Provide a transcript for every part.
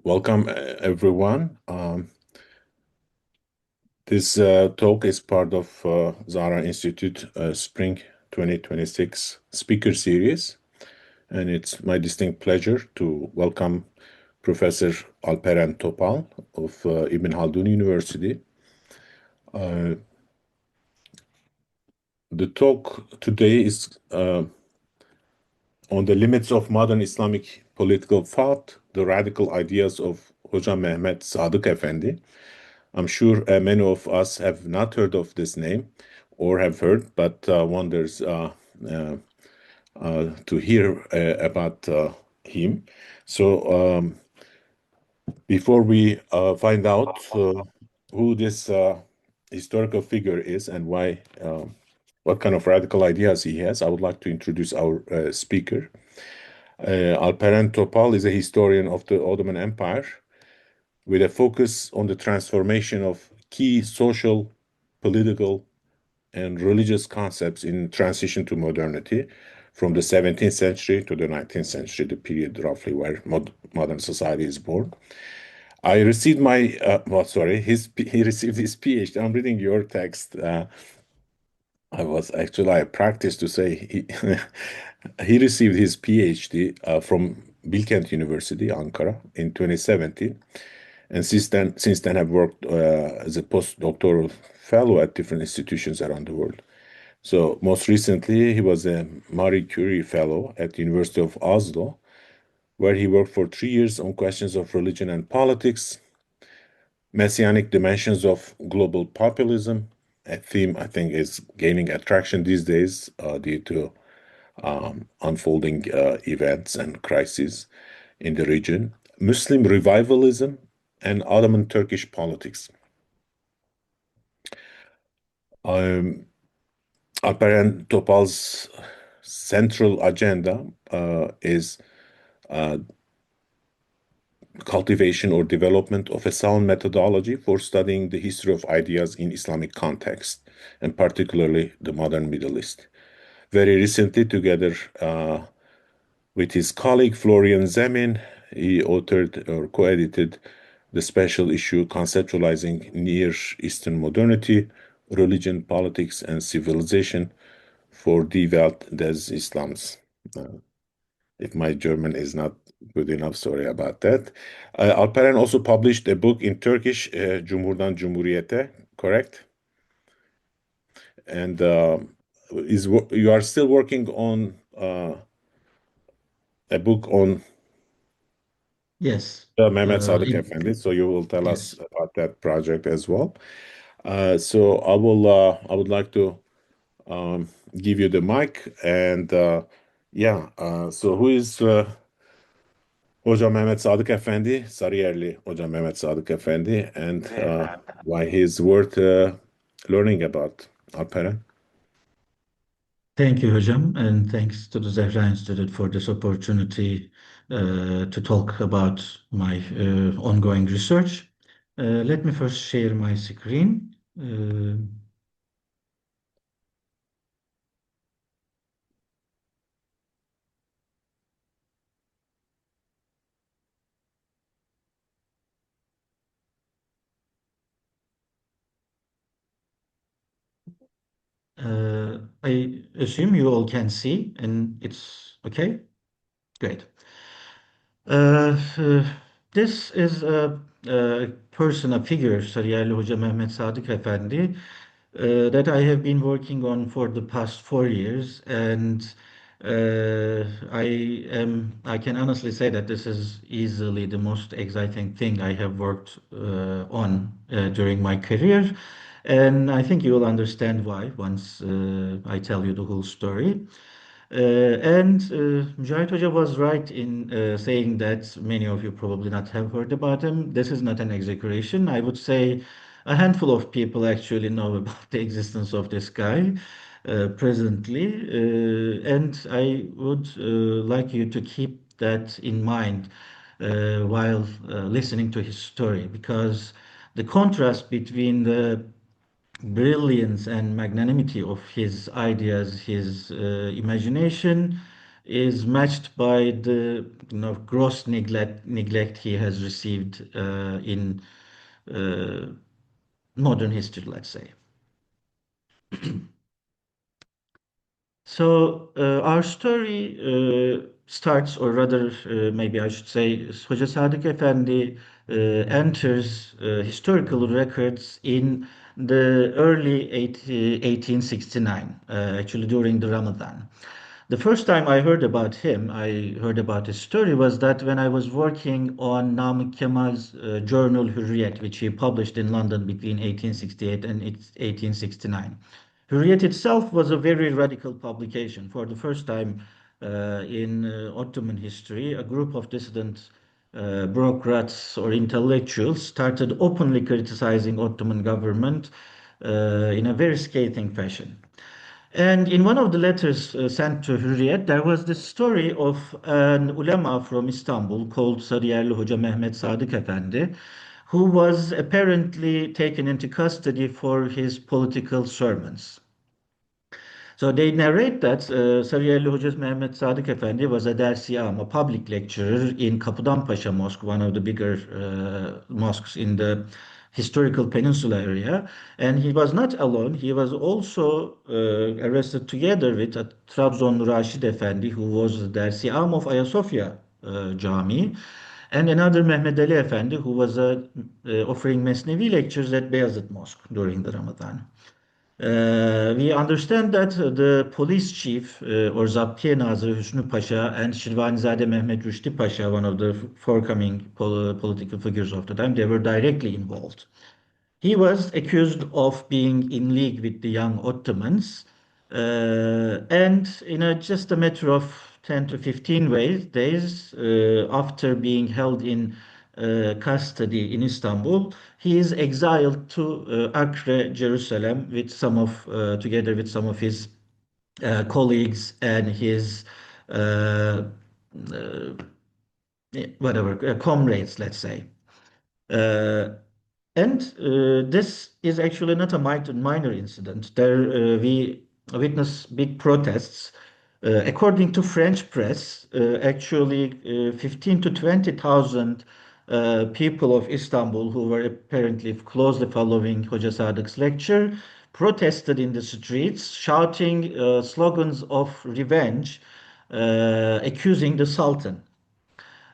Welcome, everyone. This talk is part of Zahra Institute Spring 2026 speaker series, and it's my distinct pleasure to welcome Professor Alp Eren Topal of Ibn Haldun University. The talk today is on the limits of modern Islamic political thought, the radical ideas of Hoca Mehmed Sadik Efendi. I'm sure many of us have not heard of this name or have heard, but wonders to hear about him. So before we find out who this historical figure is and why, what kind of radical ideas he has, I would like to introduce our speaker. Alp Eren Topal is a historian of the Ottoman Empire with a focus on the transformation of key social, political, and religious concepts in transition to modernity from the 17th century to the 19th century, the period roughly where modern society is born. I received my, well, sorry, he received his PhD. I'm reading your text. I practiced to say he received his PhD from Bilkent University, Ankara, in 2017. And since then, I've worked as a postdoctoral fellow at different institutions around the world. So most recently, he was a Marie Curie fellow at the University of Oslo, where he worked for 3 years on questions of religion and politics, messianic dimensions of global populism. A theme I think is gaining attraction these days due to unfolding events and crises in the region, Muslim revivalism, and Ottoman Turkish politics. Um, Alp Eren Topal's central agenda is uh, cultivation or development of a sound methodology for studying the history of ideas in Islamic context, and particularly the modern Middle East. Very recently, together with his colleague Florian Zemin, he authored or co-edited the special issue conceptualizing Near Eastern modernity, religion, politics, and civilization for Die Welt des Islams. If my German is not good enough, sorry about that. Alp Eren also published a book in Turkish, Cumhurdan Cumhuriyete, correct? And you are still working on a book on Yes. Mehmet Uh, Sadık it- Efendi, so you will tell us yes. about that project as well. So I would like to give you the mic and yeah. So who is Hoca Mehmed Sadik Efendi, Sarıyerli Hoca Mehmed Sadik Efendi, and why he's worth learning about. Alperen. Thank you, Hocam, and thanks to the Zahra Institute for this opportunity to talk about my ongoing research. Let me first share my screen. I assume you all can see, and it's okay. Great. This is a person, a figure, Sarıyerli Hoca Mehmed Sadik Efendi, that I have been working on for the past 4 years, and I can honestly say that this is easily the most exciting thing I have worked on during my career, and I think you will understand why once I tell you the whole story. Mucahit Hoca was right in saying that many of you probably not have heard about him. This is not an exaggeration. I would say a handful of people actually know about the existence of this guy presently. And I would like you to keep that in mind while listening to his story, because the contrast between the brilliance and magnanimity of his ideas, his imagination is matched by the gross neglect he has received in uh, modern history, let's say. So our story starts, or rather, maybe I should say, Hoca Sadik Efendi enters historical records in the early 1869, actually during the Ramadan. The first time I heard about him, I heard about his story, was that when I was working on Namık Kemal's journal Hürriyet, which he published in London between 1868 and 1869. Hürriyet itself was a very radical publication. For the first time in Ottoman history, a group of dissident bureaucrats or intellectuals started openly criticizing Ottoman government in a very scathing fashion. And in one of the letters sent to Hürriyet, there was this story of an ulema from Istanbul called Sarıyerli Hoca Mehmed Sadik Efendi, who was apparently taken into custody for his political sermons. So they narrate that Sarıyerli Hoca Mehmed Sadik Efendi was a dersiyam, a public lecturer in Kapıdanpaşa Mosque, one of the bigger mosques in the historical peninsula area. And he was not alone. He was also arrested together with a Trabzonlu Raşid Efendi, who was the dersiyam of Ayasofya Cami, and another Mehmed Ali Efendi, who was offering Mesnevi lectures at Beyazıt Mosque during the Ramadan. We understand that the police chief or Zaptiye Nazırı Hüsnü Pasha and Şirvanizade Mehmet Rüştü Pasha, one of the forthcoming political figures of the time, they were directly involved. He was accused of being in league with the young Ottomans, and just a matter of 10 to 15 days after being held in custody in Istanbul, he is exiled to Acre, Jerusalem, with together with some of his colleagues and his uh, uh, whatever comrades, let's say. Uh, and this is actually not a minor incident. We witness big protests. According to French press, actually 15 to 20,000 people of Istanbul who were apparently closely following Hoca Sadık's lecture protested in the streets, shouting slogans of revenge, accusing the Sultan.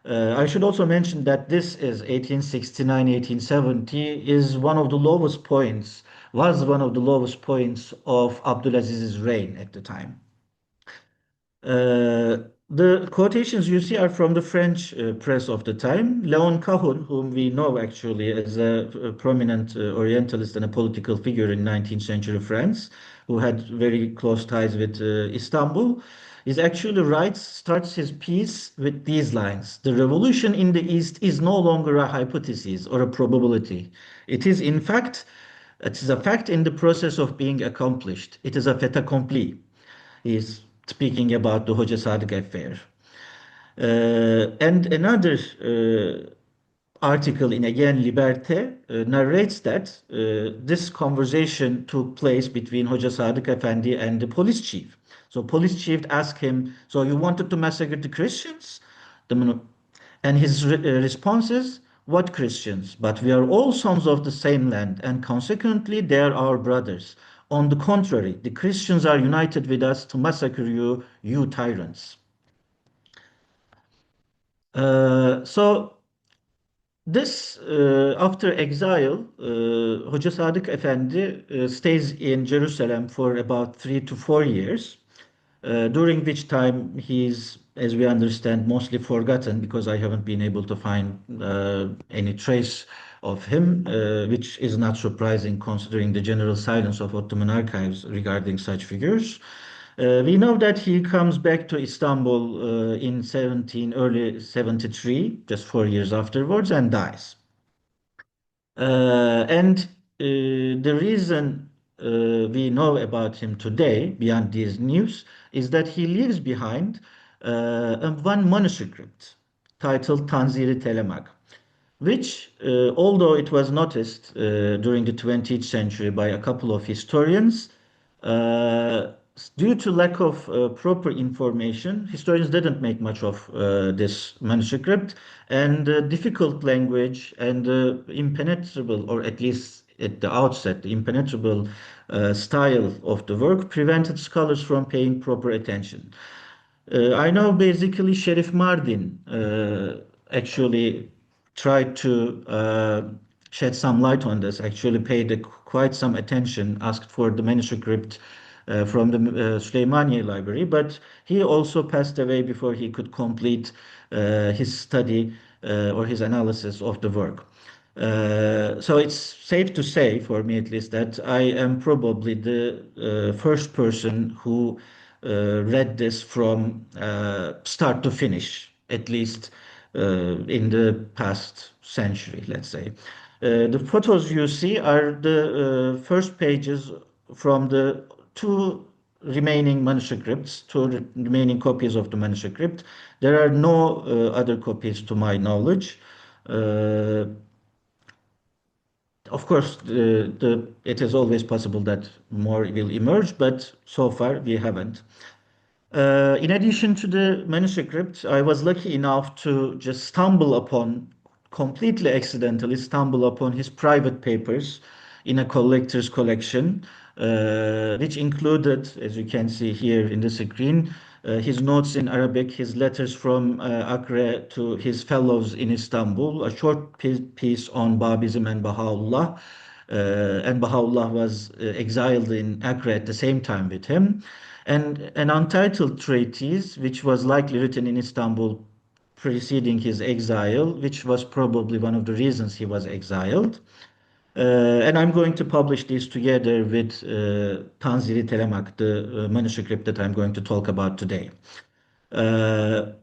I should also mention that this is 1869, 1870 is one of the lowest points, was one of the lowest points of Abdulaziz's reign at the time. The quotations you see are from the French press of the time. Léon Cahun, whom we know actually as a prominent Orientalist and a political figure in 19th century France, who had very close ties with Istanbul, is actually starts his piece with these lines. The revolution in the East is no longer a hypothesis or a probability. It is, in fact, it is a fact in the process of being accomplished. It is a fait accompli. He's speaking about the Hoca Sadık affair. And another article in again Liberté narrates that this conversation took place between Hoca Sadık Efendi and the police chief. So police chief asked him, "So you wanted to massacre the Christians?" And his response is, "What Christians? But we are all sons of the same land, and consequently they are our brothers. On the contrary, the Christians are united with us to massacre you, you tyrants." So this after exile, Hoca Sadık Efendi stays in Jerusalem for about 3 to 4 years, during which time he's, as we understand, mostly forgotten because I haven't been able to find any trace of him, which is not surprising considering the general silence of Ottoman archives regarding such figures. We know that he comes back to Istanbul in early 73, just 4 years afterwards, and dies. And the reason we know about him today, beyond these news, is that he leaves behind one manuscript titled Tanziri Telemak, which, although it was noticed during the 20th century by a couple of historians, due to lack of proper information, historians didn't make much of this manuscript, and difficult language and impenetrable, or at least at the outset, the impenetrable style of the work prevented scholars from paying proper attention. I know basically Sheriff Mardin actually tried to shed some light on this, actually paid quite some attention, asked for the manuscript from the Süleymaniye Library, but he also passed away before he could complete his study or his analysis of the work. So it's safe to say, for me at least, that I am probably the first person who read this from start to finish, at least in the past century, let's say. The photos you see are the first pages from the two remaining manuscripts, remaining copies of the manuscript. There are no other copies to my knowledge. Uh, of course, it is always possible that more will emerge, but so far we haven't. In addition to the manuscript, I was lucky enough to just completely accidentally stumble upon his private papers in a collector's collection, which included, as you can see here in the screen, his notes in Arabic, his letters from Acre to his fellows in Istanbul, a short piece on Babism and Baha'u'llah, and Baha'u'llah was exiled in Acre at the same time with him, and an untitled treatise which was likely written in Istanbul preceding his exile, which was probably one of the reasons he was exiled. And I'm going to publish these together with Tanziri Telemak, the manuscript that I'm going to talk about today. Uh,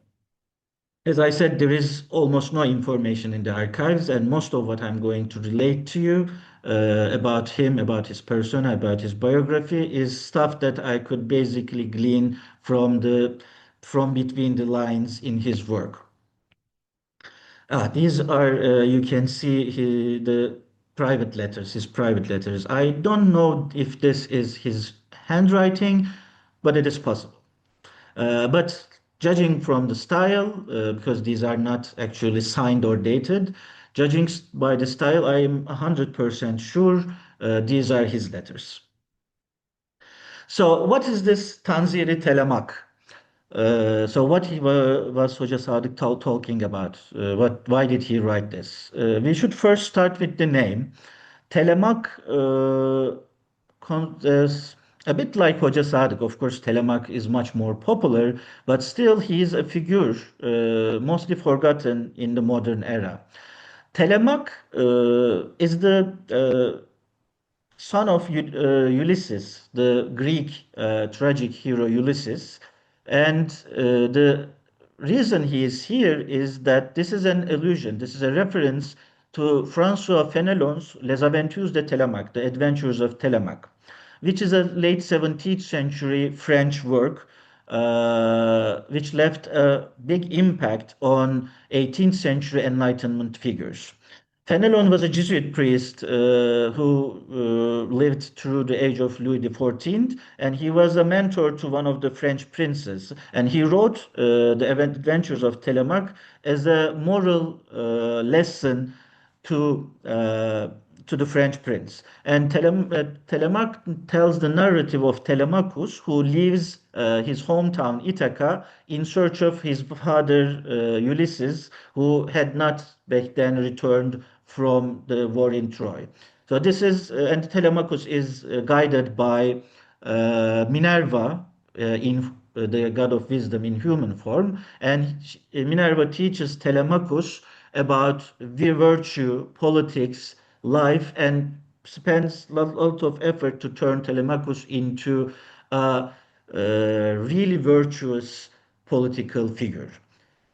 as I said, there is almost no information in the archives, and most of what I'm going to relate to you about him, about his person, about his biography, is stuff that I could basically glean from between the lines in his work. These are you can see the private letters, his private letters. I don't know if this is his handwriting, but it is possible. But judging from the style, because these are not actually signed or dated, judging by the style, I am 100% sure these are his letters. So, what is this Tanziri Telemak? So, what was Hoca Sadik talking about? Why did he write this? We should first start with the name. Telemak is a bit like Hoca Sadık. Of course, Telemak is much more popular, but still he is a figure mostly forgotten in the modern era. Telemak is the son of Ulysses, the Greek tragic hero Ulysses. And the reason he is here is that this is an allusion, this is a reference to François Fenelon's Les Aventures de Télémaque, The Adventures of Télémaque, which is a late 17th century French work which left a big impact on 18th century Enlightenment figures. Fenelon was a Jesuit priest who lived through the age of Louis XIV, and he was a mentor to one of the French princes. And he wrote The Adventures of Telemaque as a moral lesson to uh, to the French prince. And Telemaque tells the narrative of Telemachus, who leaves his hometown Ithaca in search of his father Ulysses, who had not back then returned from the war in Troy. So this is, and Telemachus is guided by Minerva in the god of wisdom in human form, and Minerva teaches Telemachus about virtue, politics, life, and spends a lot of effort to turn Telemachus into a really virtuous political figure.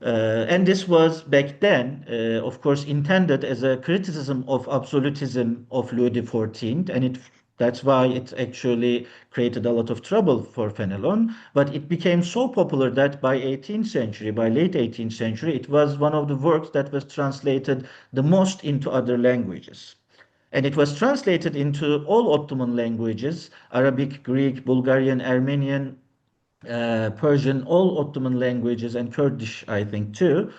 And this was back then, of course, intended as a criticism of absolutism of Louis XIV, and that's why it actually created a lot of trouble for Fenelon. But it became so popular that by 18th century, by late 18th century, it was one of the works that was translated the most into other languages. And it was translated into all Ottoman languages: Arabic, Greek, Bulgarian, Armenian, Persian, all Ottoman languages, and Kurdish, I think, too.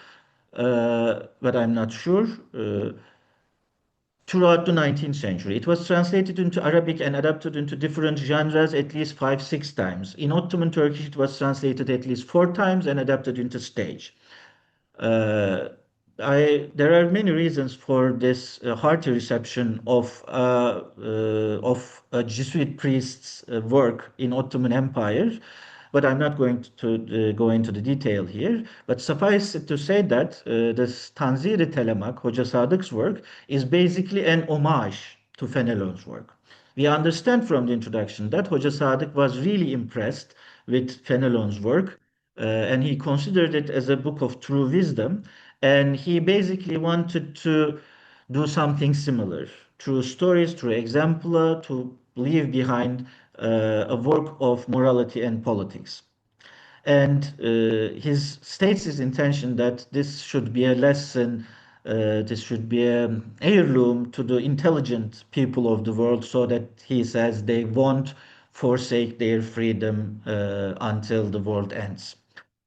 But I'm not sure. Throughout the 19th century, it was translated into Arabic and adapted into different genres at least five, six times. In Ottoman Turkish, it was translated at least four times and adapted into stage. Uh, there are many reasons for this hearty reception of a Jesuit priest's work in Ottoman Empire, but I'm not going to go into the detail here. But suffice it to say that this Tanzir-i Telemak, Hoca Sadık's work, is basically an homage to Fenelon's work. We understand from the introduction that Hoca Sadık was really impressed with Fenelon's work, and he considered it as a book of true wisdom, and he basically wanted to do something similar, through stories, through exemplar, to leave behind a work of morality and politics. And he states his intention that this should be a lesson, this should be an heirloom to the intelligent people of the world, so that he says they won't forsake their freedom until the world ends.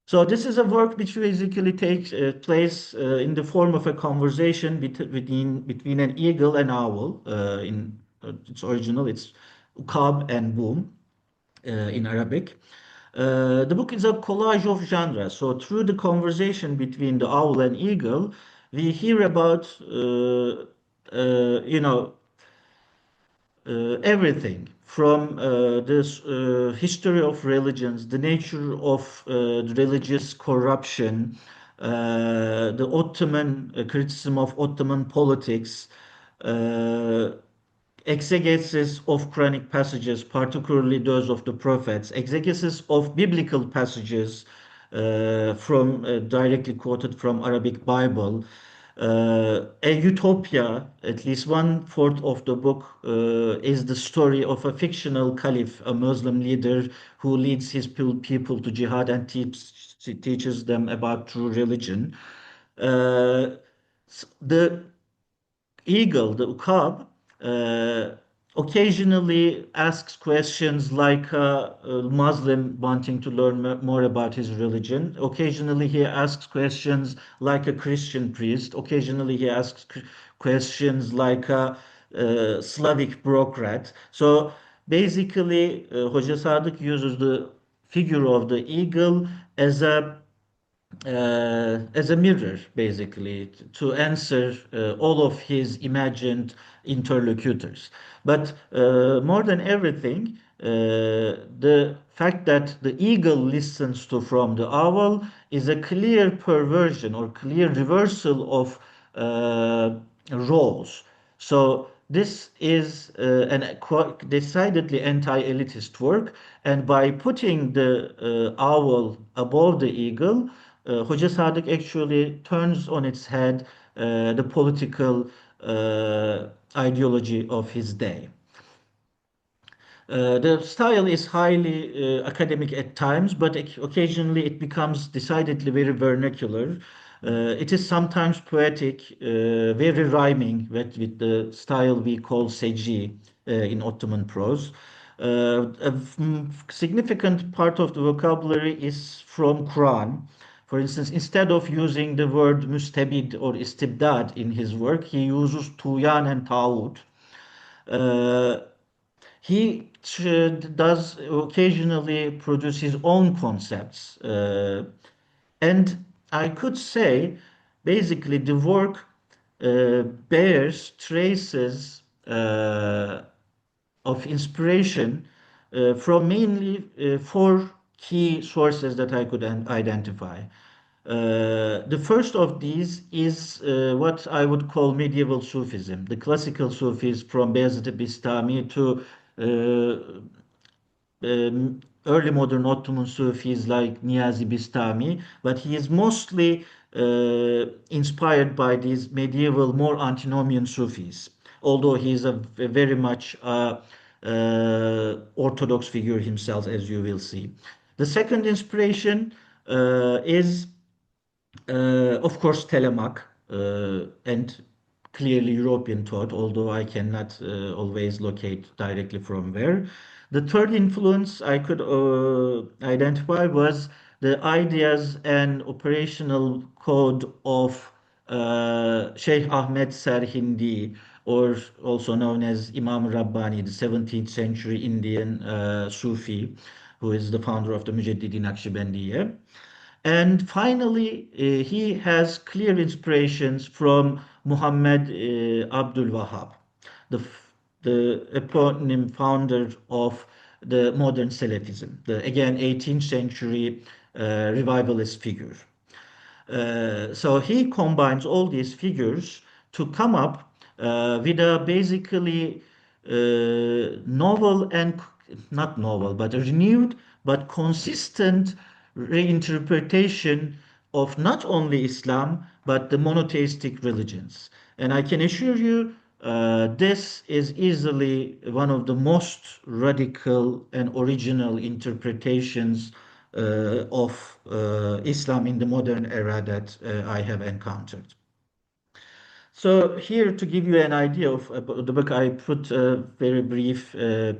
So this is a work which basically takes place in the form of a conversation between an eagle and owl. In its original, it's ukab and boom in Arabic. The book is a collage of genres. So through the conversation between the owl and eagle, we hear about you know, everything from this history of religions, the nature of religious corruption, the Ottoman criticism of Ottoman politics, uh, exegesis of Quranic passages, particularly those of the prophets, exegesis of biblical passages from directly quoted from Arabic Bible, a utopia. At least one fourth of the book is the story of a fictional caliph, a Muslim leader who leads his people to jihad and teaches them about true religion. Uh, the eagle, the ukab, uh, occasionally asks questions like a Muslim wanting to learn more about his religion. Occasionally, he asks questions like a Christian priest. Occasionally, he asks questions like a Slavic bureaucrat. So basically, Hoca Sadık uses the figure of the eagle as a mirror, basically, to answer all of his imagined interlocutors. But more than everything, the fact that the eagle listens to from the owl is a clear perversion or clear reversal of roles. So this is an decidedly anti-elitist work, and by putting the owl above the eagle, Hoca Sadık actually turns on its head the political ideology of his day. The style is highly academic at times, but occasionally it becomes decidedly very vernacular. It is sometimes poetic, very rhyming with the style we call seci in Ottoman prose. Significant part of the vocabulary is from Quran. For instance, instead of using the word mustabid or istibdad in his work, he uses tuyan and tawud. Uh, he does occasionally produce his own concepts. And I could say, basically, the work bears traces of inspiration from mainly four key sources that I could identify. The first of these is what I would call medieval Sufism, the classical Sufis from Bayezid Bistami to early modern Ottoman Sufis like Niyazi Bistami, but he is mostly inspired by these medieval, more antinomian Sufis, although he is a very much orthodox figure himself, as you will see. The second inspiration is of course, Telemak and clearly European thought, although I cannot always locate directly from where. The third influence I could identify was the ideas and operational code of Sheikh Ahmed Serhindi, or also known as Imam Rabbani, the 17th century Indian Sufi, who is the founder of the Mujaddidin Naqshbandiyya. And finally, he has clear inspirations from Muhammad Abdul Wahab, the, the eponym founder of the modern Salafism, the again 18th century revivalist figure. So he combines all these figures to come up with a basically novel and not novel, but a renewed but consistent reinterpretation of not only Islam but the monotheistic religions. And I can assure you, this is easily one of the most radical and original interpretations of Islam in the modern era that I have encountered. So here to give you an idea of the book, I put a very brief uh,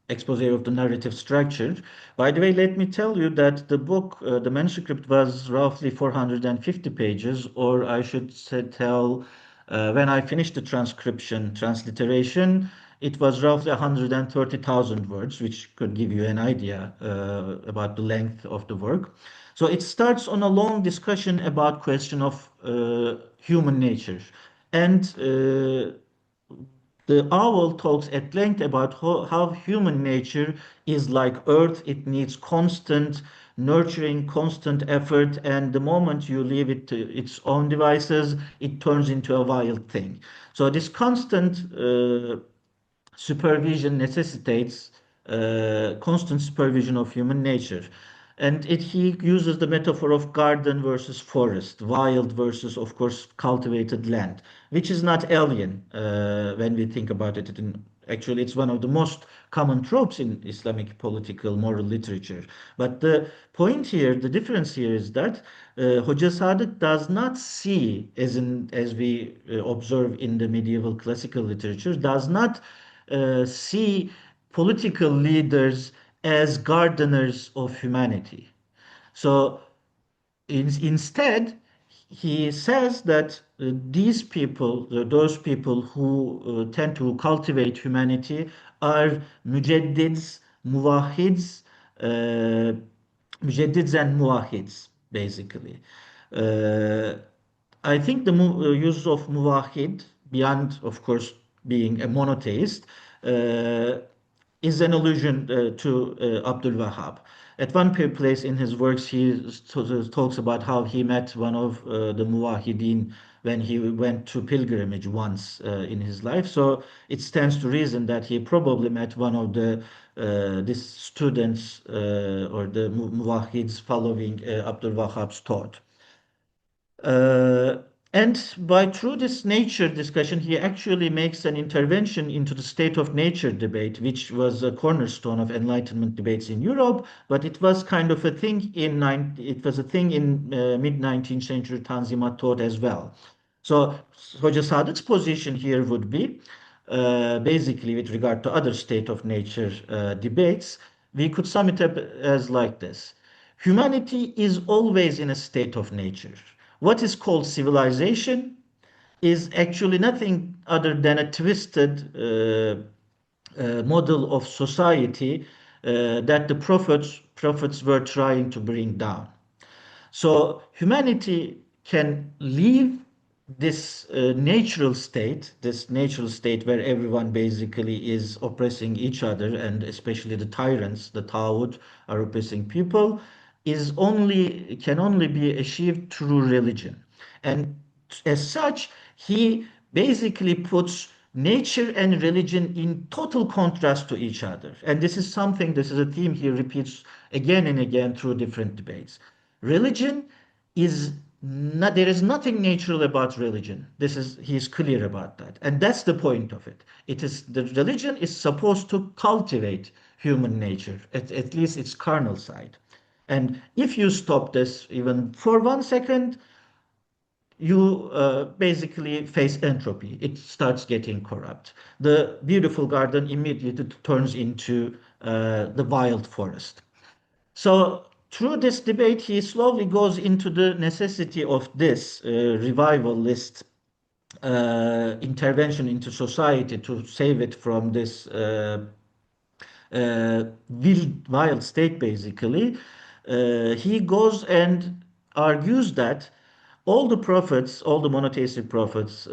expose of the narrative structure. By the way, let me tell you that the book, the manuscript was roughly 450 pages, or I should say tell, when I finished the transcription, transliteration, it was roughly 130,000 words, which could give you an idea about the length of the work. So it starts on a long discussion about question of human nature. And the owl talks at length about how human nature is like earth. It needs constant nurturing, constant effort, and the moment you leave it to its own devices, it turns into a wild thing. So this constant supervision necessitates constant supervision of human nature. And he uses the metaphor of garden versus forest, wild versus, of course, cultivated land, which is not alien when we think about it. Actually, it's one of the most common tropes in Islamic political moral literature. But the point here, the difference here is that Hoca Sadik does not see, as we observe in the medieval classical literature, does not see political leaders as gardeners of humanity. So instead, he says that these people, those people who tend to cultivate humanity, are mujaddids, muwahids, uh, mujaddids and muwahids, basically. Uh, I think the use of muwahid, beyond, of course, being a monotheist, uh, is an allusion to Abdul Wahab. At one place in his works, he talks about how he met one of the Muwahideen when he went to pilgrimage once in his life. So it stands to reason that he probably met one of the these students or the Muwahids following Abdul Wahab's thought. Uh, and by through this nature discussion, he actually makes an intervention into the state of nature debate, which was a cornerstone of Enlightenment debates in Europe. But it was kind of a thing it was a thing in mid 19th century Tanzimat thought as well. So Hoca Sadik's position here would be basically with regard to other state of nature debates, we could sum it up as like this. Humanity is always in a state of nature. What is called civilization is actually nothing other than a twisted model of society that the prophets were trying to bring down. So humanity can leave this natural state where everyone basically is oppressing each other, and especially the tyrants, the Tawud, are oppressing people, is only can only be achieved through religion. And as such, he basically puts nature and religion in total contrast to each other. And this is a theme he repeats again and again through different debates. Religion is not, there is nothing natural about religion. He is clear about that. And that's the point of it. The religion is supposed to cultivate human nature, at least its carnal side. And if you stop this even for 1 second, you basically face entropy. It starts getting corrupt. The beautiful garden immediately turns into the wild forest. So through this debate, he slowly goes into the necessity of this revivalist intervention into society to save it from this wild state, basically. He goes and argues that all the prophets, all the monotheistic prophets,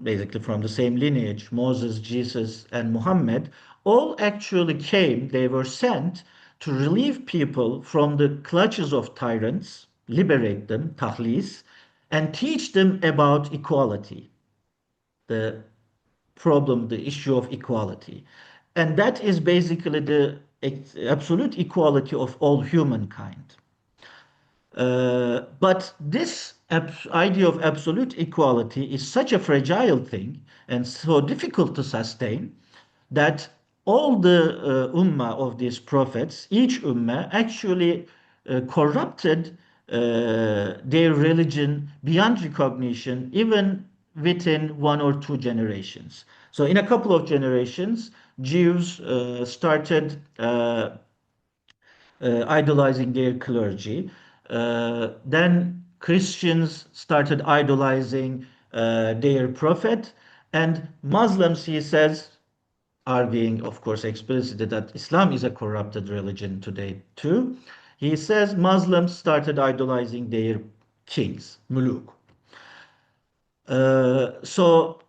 basically from the same lineage, Moses, Jesus, and Muhammad, all actually came, they were sent to relieve people from the clutches of tyrants, liberate them, tahlis, and teach them about equality, the the issue of equality. And that is basically the absolute equality of all humankind. But this idea of absolute equality is such a fragile thing and so difficult to sustain that all the ummah of these prophets, each ummah actually corrupted their religion beyond recognition, even within one or two generations. So, in a couple of generations, Jews started idolizing their clergy. Then Christians started idolizing their prophet, and Muslims, he says, arguing, of course, explicitly that Islam is a corrupted religion today too. He says Muslims started idolizing their kings, muluk.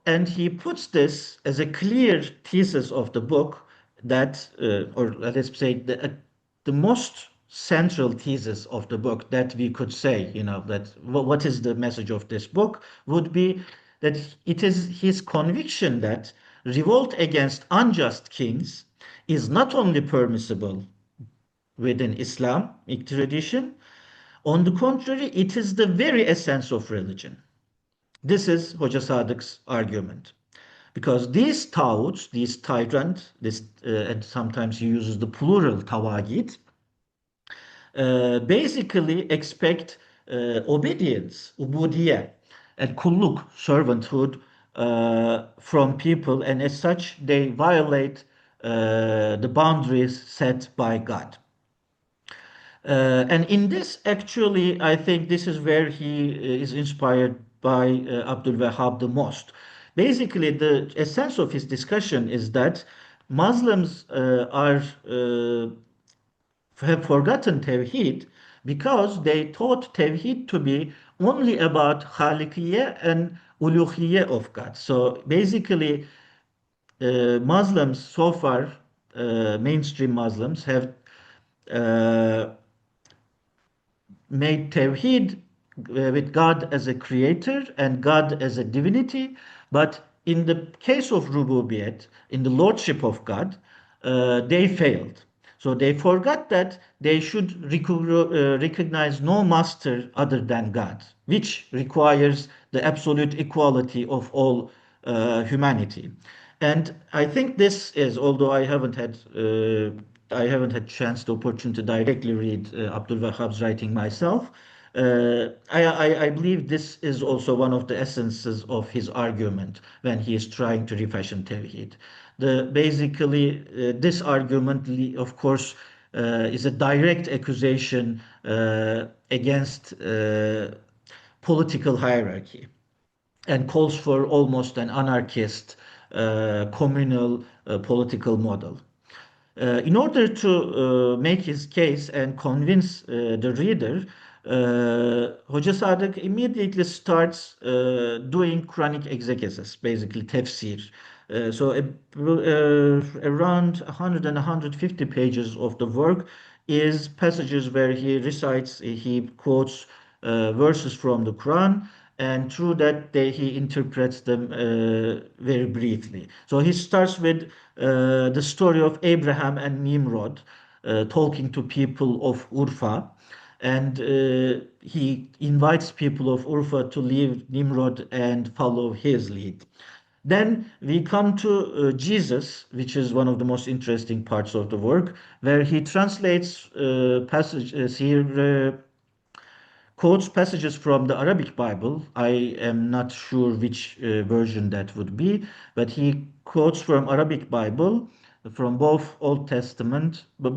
And he puts this as a clear thesis of the book that, or let's say, the most central thesis of the book that we could say, that what is the message of this book would be that it is his conviction that revolt against unjust kings is not only permissible within Islamic tradition, on the contrary, it is the very essence of religion. This is Hoca Sadık's argument. Because these tawuts, these tyrant, and sometimes he uses the plural tawagit, basically expect obedience, ubudiyah, and kulluk, servanthood, from people, and as such, they violate the boundaries set by God. And in this, actually, I think this is where he is inspired by Abdul Wahhab the most. Basically, the essence of his discussion is that Muslims have forgotten Tawheed because they taught Tawheed to be only about Khaliqiyya and Uluhiyya of God. So basically, Muslims so far, mainstream Muslims, have uh, made Tawheed with God as a creator and God as a divinity. But in the case of Rububiyat, in the lordship of God, they failed. So they forgot that they should recognize no master other than God, which requires the absolute equality of all humanity. And I think this is, although I haven't had chance, the opportunity to directly read Abdul Wahhab's writing myself. I believe this is also one of the essences of his argument when he is trying to refashion Tawheed. Basically, this argument, of course, is a direct accusation against political hierarchy and calls for almost an anarchist communal political model. In order to make his case and convince the reader, Hoca Sadık immediately starts doing Quranic exegesis, basically tafsir. Around 100 and 150 pages of the work is passages where he recites, he quotes verses from the Quran, and through that he interprets them very briefly. So he starts with the story of Abraham and Nimrod talking to people of Urfa, and he invites people of Urfa to leave Nimrod and follow his lead. Then we come to Jesus, which is one of the most interesting parts of the work, where he translates passages here quotes passages from the Arabic Bible. I am not sure which version that would be, but he quotes from Arabic Bible, from both Old Testament, but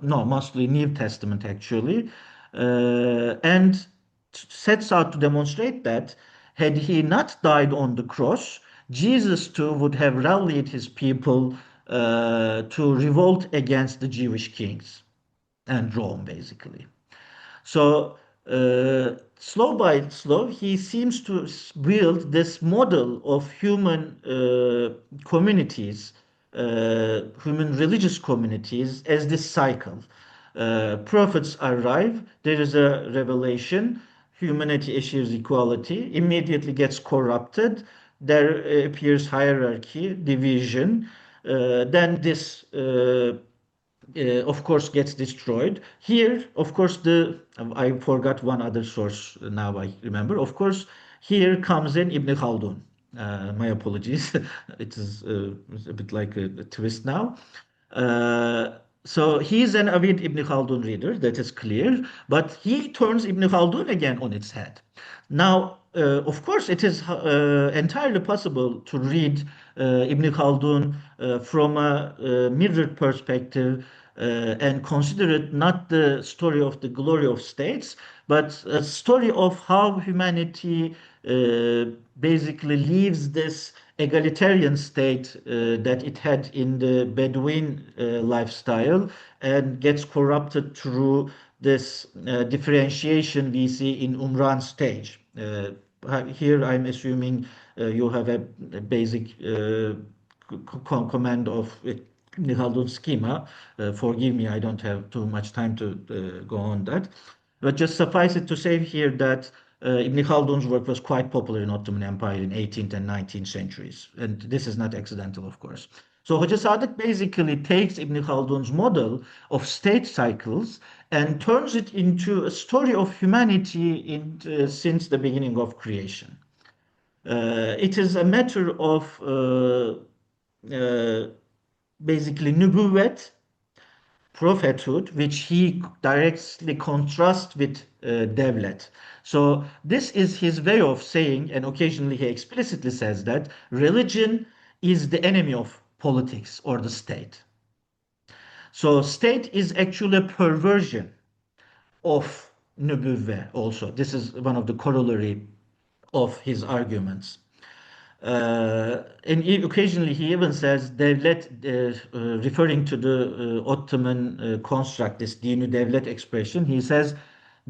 no, mostly New Testament actually, and sets out to demonstrate that had he not died on the cross, Jesus too would have rallied his people to revolt against the Jewish kings and Rome, basically. So slow by slow, he seems to build this model of human communities, human religious communities, as this cycle. Prophets arrive, there is a revelation, humanity achieves equality, immediately gets corrupted, there appears division, then this of course gets destroyed. Here, of course, the I forgot one other source now I remember. Of course, here comes in Ibn Haldun. My apologies. It is a bit like a twist now. So he's an avid Ibn Khaldun reader, that is clear, but he turns Ibn Khaldun again on its head. Now, of course, it is entirely possible to read Ibn Khaldun from a mirrored perspective and consider it not the story of the glory of states, but a story of how humanity basically leaves this egalitarian state that it had in the Bedouin lifestyle and gets corrupted through this differentiation we see in Umran stage. Here I'm assuming you have a basic command of Nihaldun schema. Forgive me, I don't have too much time to go on that. But just suffice it to say here that Ibn Khaldun's work was quite popular in Ottoman Empire in 18th and 19th centuries. And this is not accidental, of course. So Hoca Sadik basically takes Ibn Khaldun's model of state cycles and turns it into a story of humanity since the beginning of creation. It is a matter of uh, basically nubuwwet, prophethood, which he directly contrasts with devlet. So this is his way of saying, and occasionally he explicitly says that religion is the enemy of politics or the state. So state is actually a perversion of nubuwweh also. This is one of the corollary of his arguments. Occasionally he even says devlet, referring to the Ottoman construct, this dinu devlet expression. He says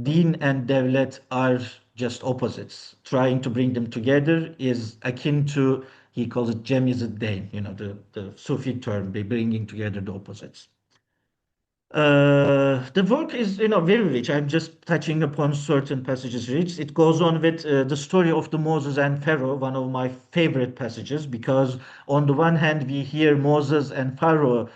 din and devlet are just opposites. Trying to bring them together is akin to, he calls it cem dain, the Sufi term, by bringing together the opposites. The work is, very rich. I'm just touching upon certain passages rich. It goes on with the story of the Moses and Pharaoh, one of my favorite passages, because on the one hand we hear Moses and Pharaoh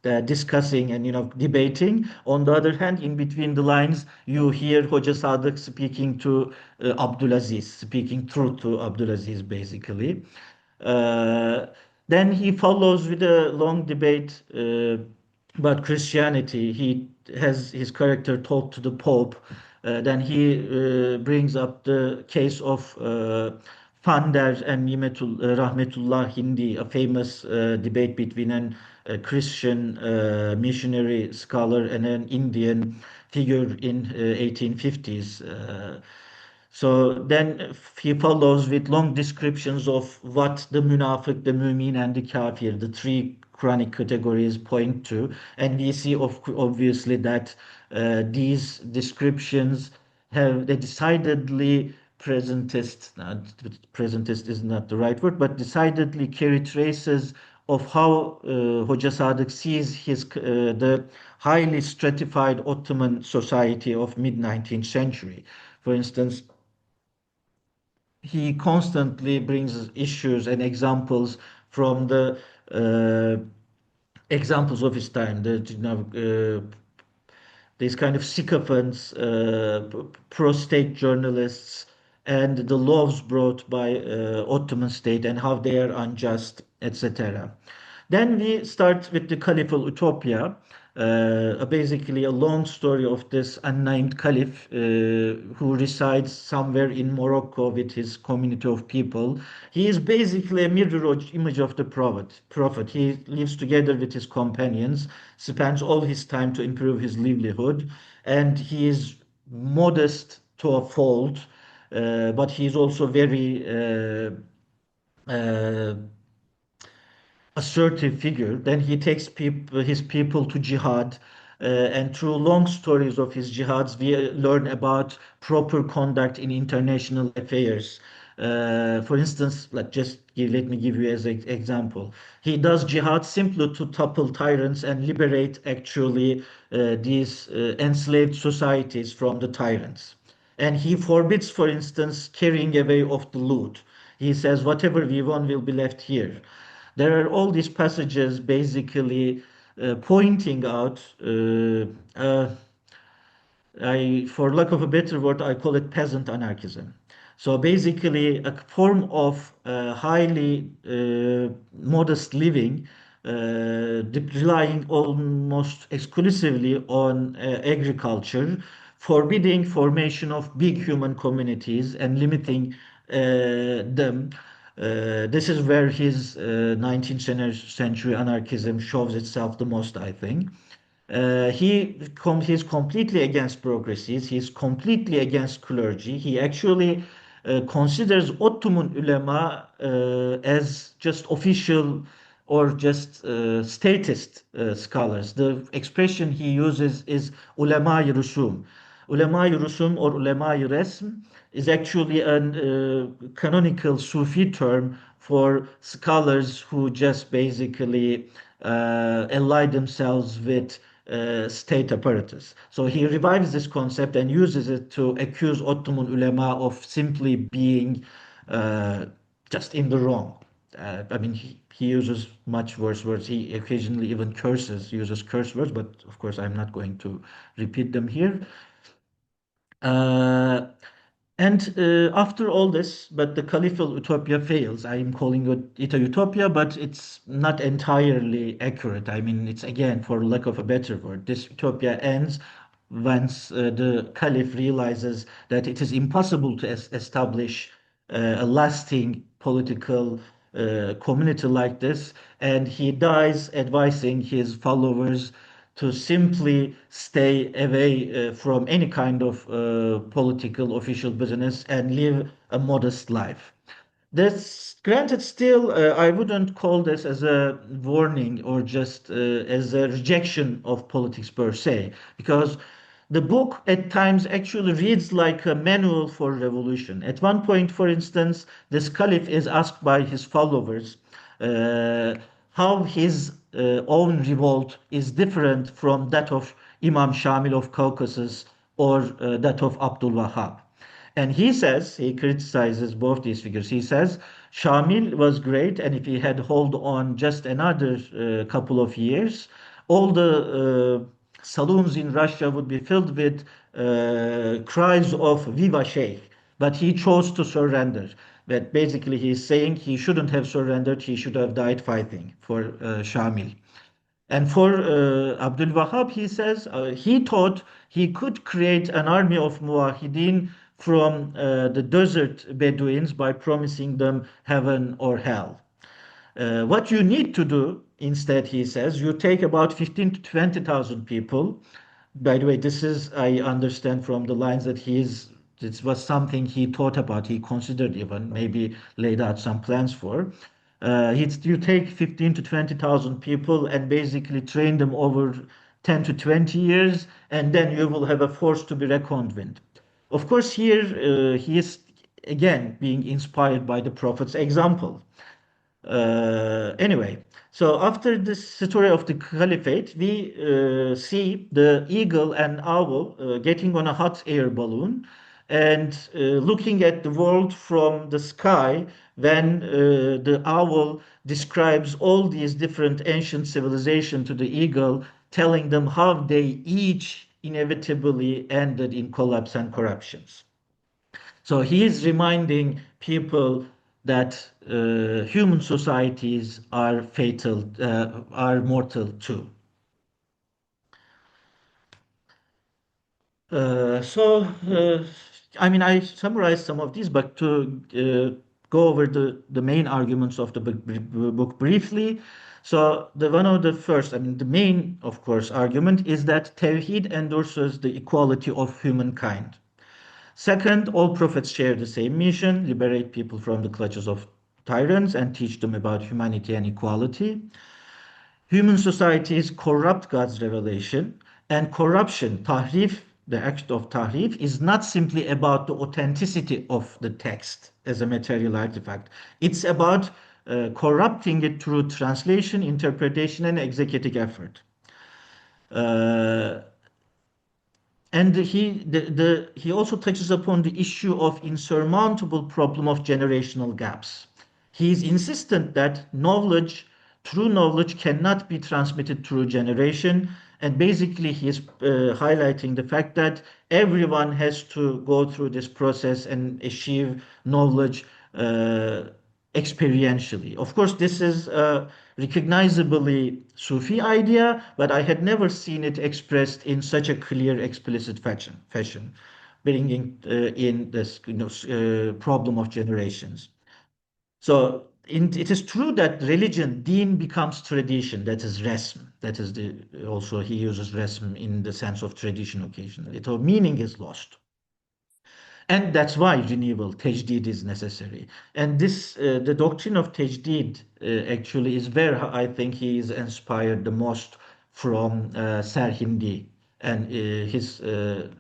discussing and debating. On the other hand, in between the lines, you hear Hoca Sadık speaking to Abdulaziz, speaking truth to Abdulaziz, basically. Uh, then he follows with a long debate about Christianity. He has his character talk to the Pope. Then he brings up the case of Fander and Rahmetullah Hindi, a famous debate between a Christian missionary scholar and an Indian figure in 1850s. So then he follows with long descriptions of what the munafiq, the mu'min, and the kafir, the three Quranic categories, point to. And we see obviously that these descriptions have the decidedly presentist, presentist is not the right word, but decidedly carry traces of how Hoca Sadık sees the highly stratified Ottoman society of mid-19th century. For instance, he constantly brings issues and examples from the uh, examples of his time. These kind of sycophants, pro-state journalists, and the laws brought by Ottoman state and how they are unjust, etc. Then we start with the Caliphal Utopia. basically a long story of this unnamed caliph who resides somewhere in Morocco with his community of people. He is basically a mirror image of the prophet. He lives together with his companions, spends all his time to improve his livelihood, and he is modest to a fault, but he is also very uh, assertive figure. Then he takes his people to jihad, and through long stories of his jihads, we learn about proper conduct in international affairs. For instance, let me give you as an example. He does jihad simply to topple tyrants and liberate actually these enslaved societies from the tyrants. And he forbids, for instance, carrying away of the loot. He says, whatever we want will be left here. There are all these passages basically pointing out for lack of a better word, I call it peasant anarchism. So basically, a form of highly modest living, relying almost exclusively on agriculture, forbidding formation of big human communities and limiting them. This is where his 19th century anarchism shows itself the most, I think. He's completely against bureaucracies. He's completely against clergy. He actually considers Ottoman ulema as just official or just statist scholars. The expression he uses is ulema-i rusum. Ulema-i rusum or ulema-i resm is actually a canonical Sufi term for scholars who just basically ally themselves with state apparatus. So he revives this concept and uses it to accuse Ottoman ulema of simply being uh, just in the wrong. I mean, he uses much worse words. He occasionally even uses curse words, but of course, I'm not going to repeat them here. Uh, and after all this, but the caliphal utopia fails. I am calling it a utopia, but it's not entirely accurate. I mean, it's again, for lack of a better word, this utopia ends once the caliph realizes that it is impossible to establish a lasting political community like this, and he dies advising his followers to simply stay away from any kind of political official business and live a modest life. That's granted, still, I wouldn't call this as a warning or just as a rejection of politics per se, because the book at times actually reads like a manual for revolution. At one point, for instance, this caliph is asked by his followers uh, how his own revolt is different from that of Imam Shamil of Caucasus or that of Abdul Wahab. And he criticizes both these figures. He says Shamil was great, and if he had held on just another couple of years, all the saloons in Russia would be filled with cries of Viva Sheikh. But he chose to surrender. But basically, he's saying he shouldn't have surrendered, he should have died fighting for Shamil. And for Abdul Wahab, he says he thought he could create an army of Muwahideen from the desert Bedouins by promising them heaven or hell. What you need to do instead, he says, you take about 15 to 20,000 people. By the way, this is, I understand from the lines that this was something he thought about, he considered even, maybe laid out some plans for. You take 15 to 20,000 people and basically train them over 10 to 20 years, and then you will have a force to be reckoned with. Of course, here he is again being inspired by the Prophet's example. Anyway, so after this story of the caliphate, we see the eagle and owl getting on a hot air balloon and looking at the world from the sky when the owl describes all these different ancient civilizations to the eagle, telling them how they each inevitably ended in collapse and corruptions. So he is reminding people that human societies are fatal, are mortal too. So, I mean, I summarized some of these, but to go over the main arguments of the book briefly. So, the one of the first, I mean, the main, of course, argument is that Tawheed endorses the equality of humankind. Second, all prophets share the same mission: liberate people from the clutches of tyrants and teach them about humanity and equality. Human societies corrupt God's revelation, and corruption, tahrif, the act of tahrif, is not simply about the authenticity of the text as a material artifact. It's about corrupting it through translation, interpretation, and exegetic effort. Uh, and he also touches upon the issue of insurmountable problem of generational gaps. He is insistent that knowledge, true knowledge, cannot be transmitted through generation, and basically he is highlighting the fact that everyone has to go through this process and achieve knowledge experientially. Of course, this is a recognizably Sufi idea, but I had never seen it expressed in such a clear, explicit fashion, bringing in this problem of generations. So it is true that religion, deen, becomes tradition. That is resm. That is the also he uses resm in the sense of tradition occasionally. So meaning is lost. And that's why renewal, tajdeed, is necessary. And this, the doctrine of tajdeed, actually is where I think he is inspired the most from Sarhindi and his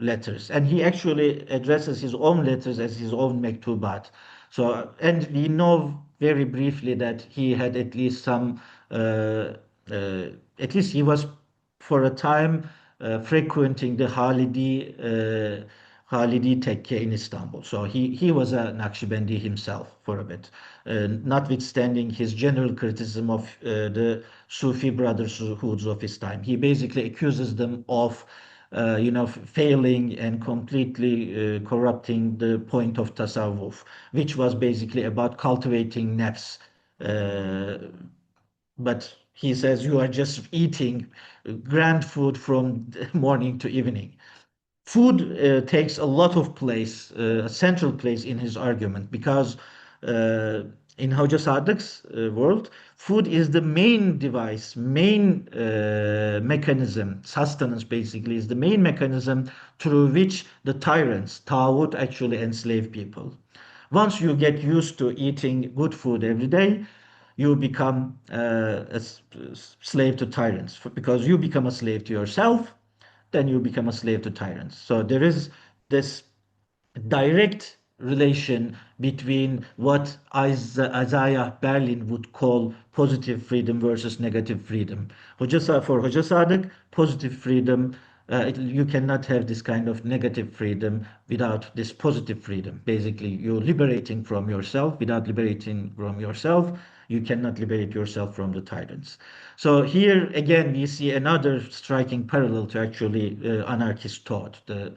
letters. And he actually addresses his own letters as his own mektubat. So, and we know very briefly that he had at least some, uh, at least he was for a time frequenting the Halidi Tekke in Istanbul. So he was a Naqshbandi himself for a bit, notwithstanding his general criticism of the Sufi brotherhoods of his time. He basically accuses them of failing and completely corrupting the point of tasawwuf, which was basically about cultivating nafs. Uh, but he says you are just eating grand food from morning to evening. Food takes a lot of place, a central place in his argument, because in Hoca Sadik's world, food is the main device, main mechanism. Sustenance basically is the main mechanism through which the tyrants, Tawut, actually enslave people. Once you get used to eating good food every day, you become slave to tyrants, because you become a slave to yourself, then you become a slave to tyrants. So there is this direct relation between what Isaiah Berlin would call positive freedom versus negative freedom. For Hoca Sadik, positive freedom, you cannot have this kind of negative freedom without this positive freedom. Basically, you're liberating from yourself. Without liberating from yourself, you cannot liberate yourself from the tyrants. So here again, we see another striking parallel to actually anarchist thought. The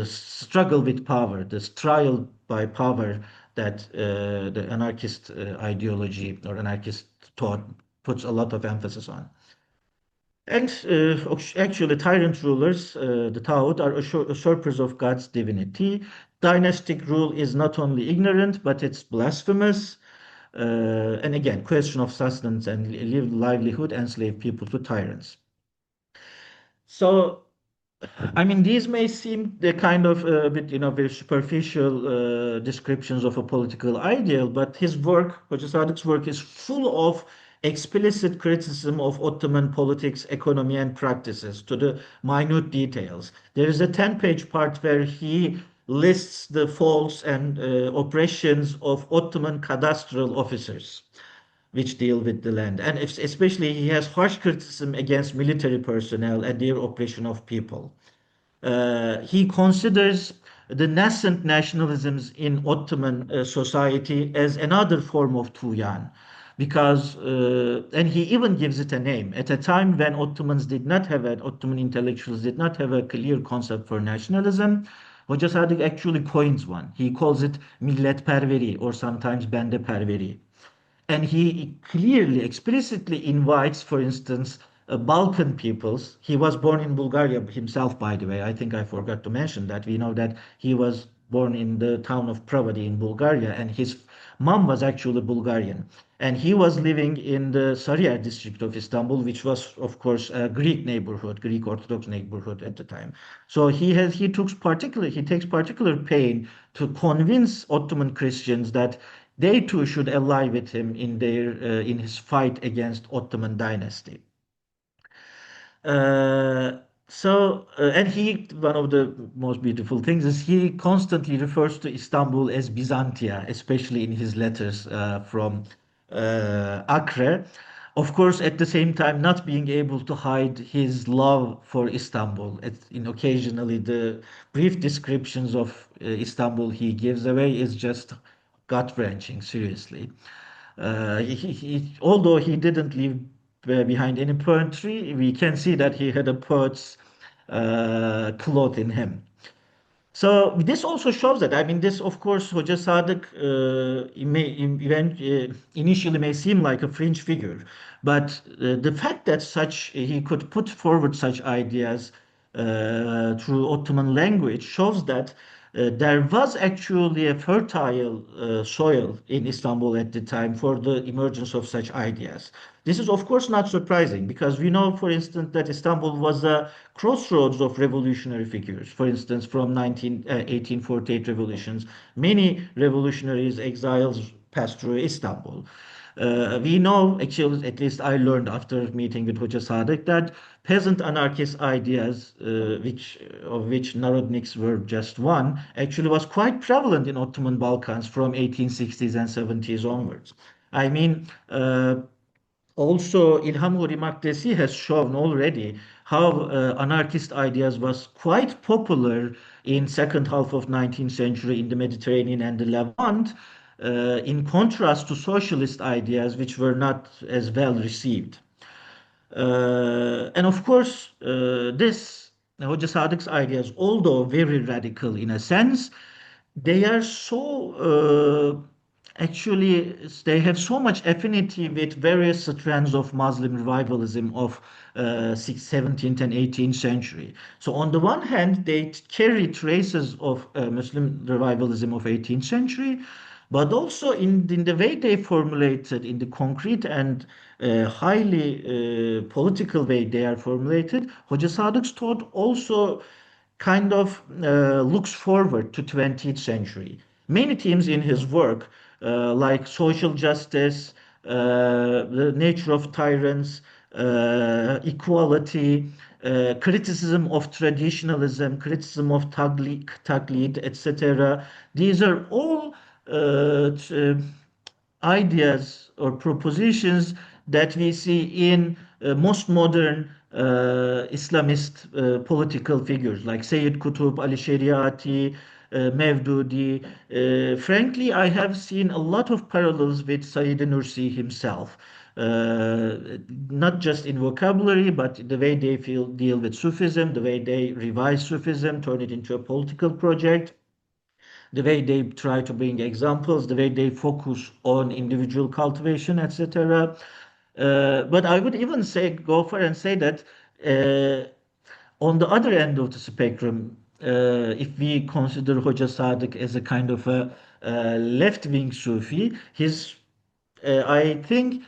struggle with power, this trial by power that the anarchist ideology or anarchist thought puts a lot of emphasis on. And actually, tyrant rulers, the Tawud, are usurpers of God's divinity. Dynastic rule is not only ignorant, but it's blasphemous. And again, question of sustenance and livelihood enslave people to tyrants. So I mean, these may seem the kind of bit, very superficial descriptions of a political ideal, but his work, Hoca Sadik's work, is full of explicit criticism of Ottoman politics, economy, and practices to the minute details. There is a 10-page part where he lists the faults and oppressions of Ottoman cadastral officers which deal with the land. And especially he has harsh criticism against military personnel and their oppression of people. He considers the nascent nationalisms in Ottoman society as another form of tuyan, because and he even gives it a name at a time when Ottoman intellectuals did not have a clear concept for nationalism. Hoca Sadik actually coins one. He calls it milletperveri, or sometimes bendeperveri. And he clearly, explicitly invites, for instance, Balkan peoples. He was born in Bulgaria himself, by the way. I think I forgot to mention that. We know that he was born in the town of Pravadi in Bulgaria, and his mom was actually Bulgarian. And he was living in the Sarıyer district of Istanbul, which was, of course, a Greek neighborhood, Greek Orthodox neighborhood at the time. So he takes particular pain to convince Ottoman Christians that they too should ally with him in his fight against Ottoman dynasty. Uh, and one of the most beautiful things is he constantly refers to Istanbul as Byzantia, especially in his letters from Acre. Of course, at the same time, not being able to hide his love for Istanbul. Occasionally, the brief descriptions of Istanbul he gives away is just gut-wrenching, seriously. Although he didn't leave behind any poetry, we can see that he had a poet's cloth in him. So this also shows that, I mean, this, of course, Hoca Sadık initially may seem like a fringe figure, but the fact that he could put forward such ideas through Ottoman language shows that there was actually a fertile soil in Istanbul at the time for the emergence of such ideas. This is, of course, not surprising because we know, for instance, that Istanbul was a crossroads of revolutionary figures. For instance, from 1848 revolutions, many revolutionaries, exiles passed through Istanbul. We know, actually, at least I learned after meeting with Hoca Sadık, that peasant anarchist ideas, of which Narodniks were just one, actually was quite prevalent in Ottoman Balkans from 1860s and 70s onwards. I mean, also İlham Huri Makdesi has shown already how anarchist ideas was quite popular in second half of 19th century in the Mediterranean and the Levant, in contrast to socialist ideas which were not as well received. And of course, this Hoca Sadık's ideas, although very radical in a sense, they are actually they have so much affinity with various strands of Muslim revivalism of 17th and 18th century. So on the one hand, they carry traces of Muslim revivalism of 18th century, but also in the way they formulated, in the concrete and highly political way they are formulated, Hoca Sadık's thought also kind of looks forward to 20th century. Many themes in his work, like social justice, the nature of tyrants, equality, criticism of traditionalism, criticism of taglid, etc. These are all ideas or propositions that we see in most modern Islamist political figures like Sayyid Qutb, Ali Shariati, Mevdudi. Frankly, I have seen a lot of parallels with Sayyid Nursi himself. Not just in vocabulary, but the way they deal with Sufism, the way they revise Sufism, turn it into a political project, the way they try to bring examples, the way they focus on individual cultivation, etc. But I would even go for and say that uh, on the other end of the spectrum, if we consider Hoca Sadık as a kind of a left-wing Sufi, I think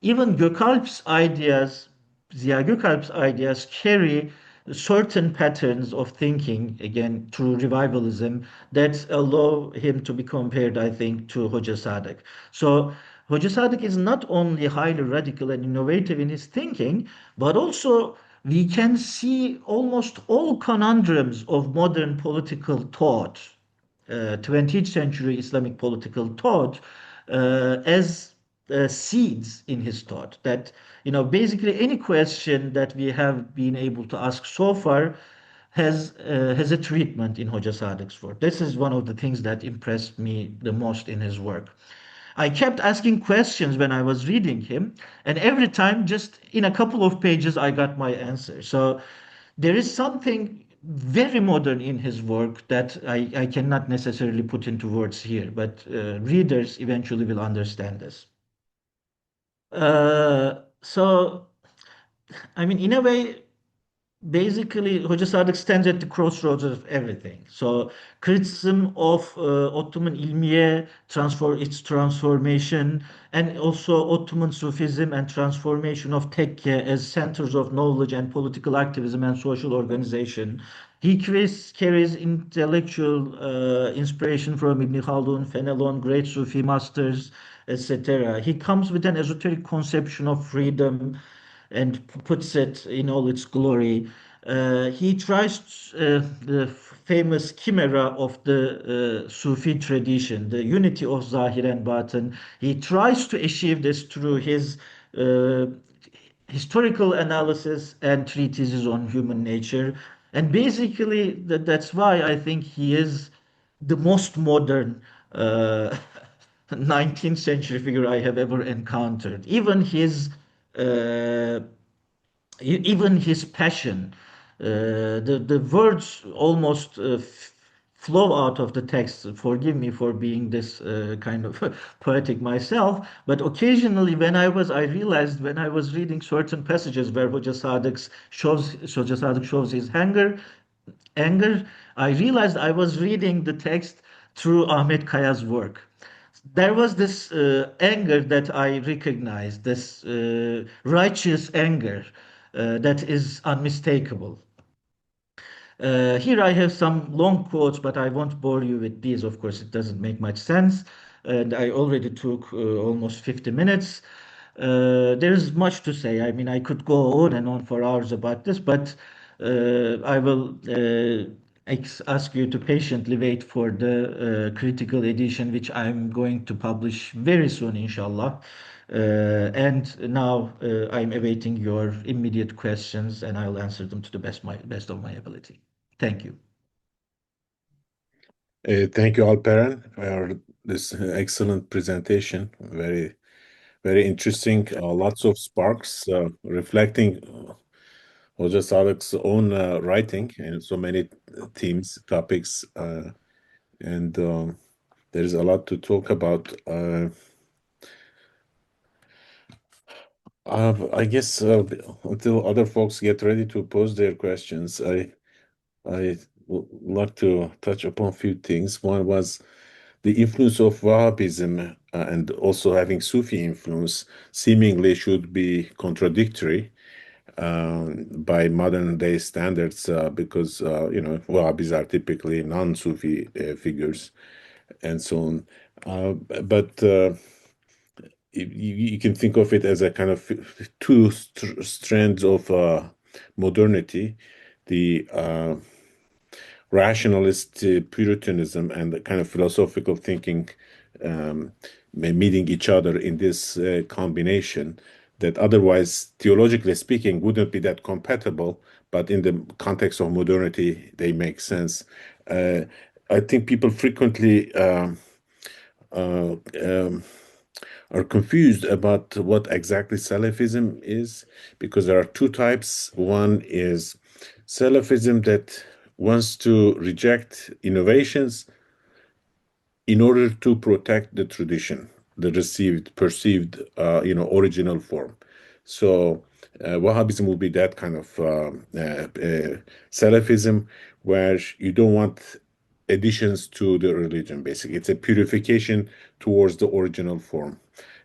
even Ziya Gökalp's ideas carry certain patterns of thinking, again, through revivalism, that allow him to be compared, I think, to Hoca Sadık. So Hoca Sadık is not only highly radical and innovative in his thinking, but also we can see almost all conundrums of modern political thought, 20th century Islamic political thought, as seeds in his thought. That, basically any question that we have been able to ask so far has a treatment in Hoca Sadık's work. This is one of the things that impressed me the most in his work. I kept asking questions when I was reading him, and every time, just in a couple of pages, I got my answer. So there is something very modern in his work that I cannot necessarily put into words here, but readers eventually will understand this. So I mean, in a way, basically, Hoca Sadık stands at the crossroads of everything. So, criticism of Ottoman ilmiye, its transformation, and also Ottoman Sufism and transformation of Tekke as centers of knowledge and political activism and social organization. Carries intellectual inspiration from Ibn Haldun, Fenelon, great Sufi masters, etc. He comes with an esoteric conception of freedom and puts it in all its glory. He tries the famous chimera of the Sufi tradition, the unity of Zahir and Batin. He tries to achieve this through his uh, historical analysis and treatises on human nature. And basically, that's why I think he is the most modern 19th century figure I have ever encountered. Uh, Even his passion, the words almost flow out of the text. Forgive me for being this kind of poetic myself, but occasionally I realized when I was reading certain passages where Hoca Sadık shows his anger, I realized I was reading the text through Ahmet Kaya's work. There was this anger that I recognized, this righteous anger that is unmistakable. Here I have some long quotes, but I won't bore you with these. Of course, it doesn't make much sense. And I already took almost 50 minutes. There is much to say. I mean, I could go on and on for hours about this, but I will ask you to patiently wait for the critical edition, which I'm going to publish very soon, inshallah. And now I'm awaiting your immediate questions, and I'll answer them to the best of my ability. Thank you. Thank you, Alp Eren, for this excellent presentation. Very interesting. Lots of sparks reflecting Hoca Sadik's own writing and so many themes, topics, and there is a lot to talk about. I guess until other folks get ready to pose their questions, I would like to touch upon a few things. One was the influence of Wahhabism and also having Sufi influence seemingly should be contradictory by modern day standards because Wahhabis are typically non-Sufi figures and so on. But you can think of it as a kind of two strands of modernity, the rationalist Puritanism and the kind of philosophical thinking um, meeting each other in this combination that otherwise, theologically speaking, wouldn't be that compatible, but in the context of modernity, they make sense. Uh, I think people frequently uh, um, are confused about what exactly Salafism is because there are two types. One is Salafism that wants to reject innovations in order to protect the tradition, the perceived, original form. So Wahhabism will be that kind of Salafism where you don't want additions to the religion, basically. It's a purification towards the original form.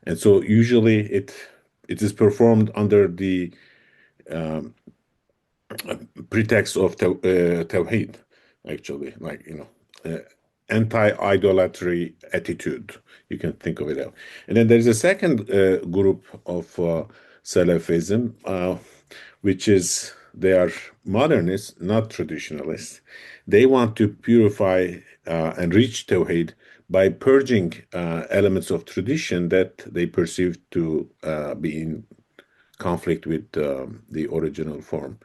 And so usually it is performed under the pretext of Tawheed, actually, like, anti-idolatry attitude. You can think of it that way. And then there's a second group of Salafism, which is they are modernists, not traditionalists. They want to purify and reach Tawheed by purging elements of tradition that they perceive to be in conflict with the original form.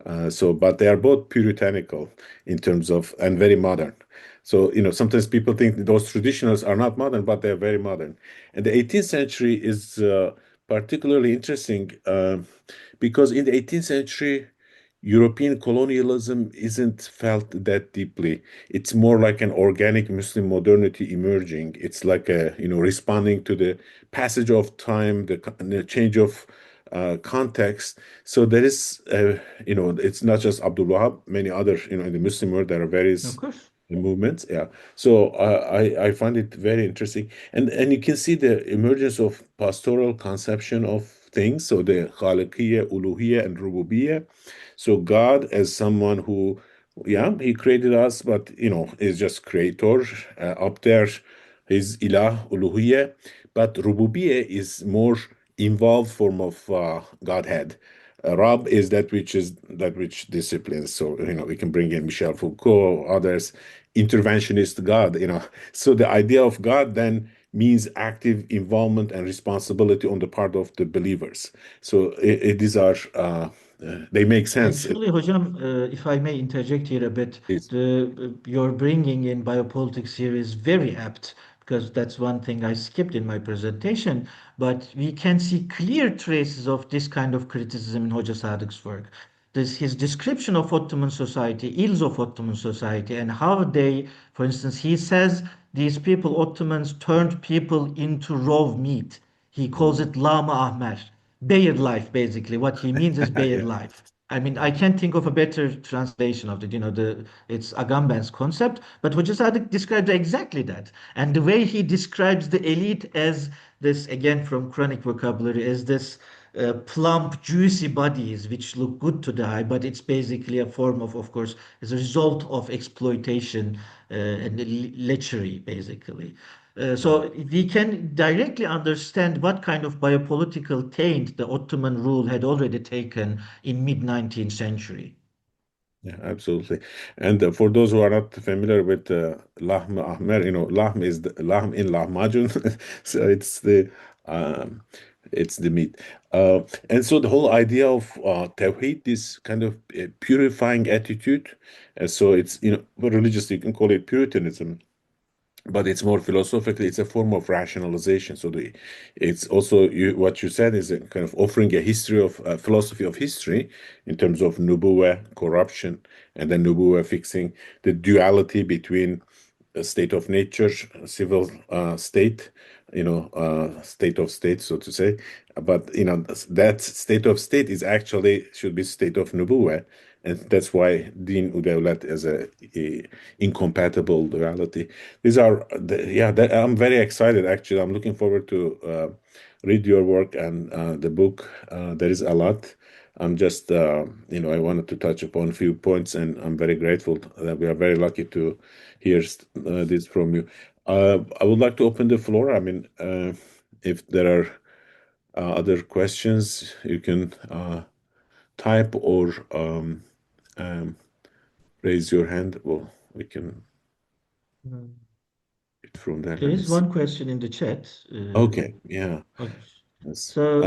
But they are both puritanical in terms of, and very modern. So, sometimes people think those traditionals are not modern, but they're very modern. And the 18th century is particularly interesting because in the 18th century, European colonialism isn't felt that deeply. It's more like an organic Muslim modernity emerging. It's like responding to the passage of time, the change of context. So there is, it's not just Abdul Wahab, many other, in the Muslim world, there are Of various course. movements. Yeah. So I find it very interesting. And you can see the emergence of pastoral conception of things. So the Khaliqiyya, Uluhiyya, and Rububiyyah. So God as someone who, yeah, he created us, but is just creator up there. He's Ilah, Uluhiyya, but Rububiyyah is more involved form of Godhead. Rab is that which disciplines. So we can bring in Michel Foucault, others, interventionist God. So the idea of God then means active involvement and responsibility on the part of the believers. So these are they make sense. Actually, Hocam, if I may interject here a bit, It's, your bringing in biopolitics here is very apt because that's one thing I skipped in my presentation. But we can see clear traces of this kind of criticism in Hoca Sadık's work. His description of Ottoman society, ills of Ottoman society, and how they, for instance, he says these people, Ottomans, turned people into raw meat. He calls it lama ahmer, bare life, basically. What he means is bare yeah, life. I mean, I yeah, can't think of a better translation of it. It's Agamben's concept, but Hoca Sadık describes exactly that. And the way he describes the elite as this, again from chronic vocabulary, as this plump, juicy bodies which look good to the eye, but it's basically a form of course, as a result of exploitation and lechery, basically. yeah. So we can directly understand what kind of biopolitical taint the Ottoman rule had already taken in mid-19th century. Yeah, absolutely. And for those who are not familiar with lahm ahmer, lahm is the lahm in lahmacun, so um, it's the meat. And so the whole idea of tawhid, this kind of purifying attitude, so it's religiously you can call it Puritanism, but it's more philosophically, it's a form of rationalization. So it's also what you said is a kind of offering a history of philosophy of history in terms of nubuwa, corruption, and then nubuwa fixing the duality between a state of nature, civil state, state of state, so to say. But that state of state is actually should be state of nubuwa, and that's why din udawlat is a incompatible duality. These are, yeah. I'm very excited. Actually, I'm looking forward to read your work and the book. There is a lot. I'm just, I wanted to touch upon a few points, and I'm very grateful that we are very lucky to hear this from you. I would like to open the floor. I mean, if there are other questions, you can type or um, raise your hand. Well, we can Mm. it from there. There Let me is see. one question in the chat. Okay, yeah. Okay. Yes. So,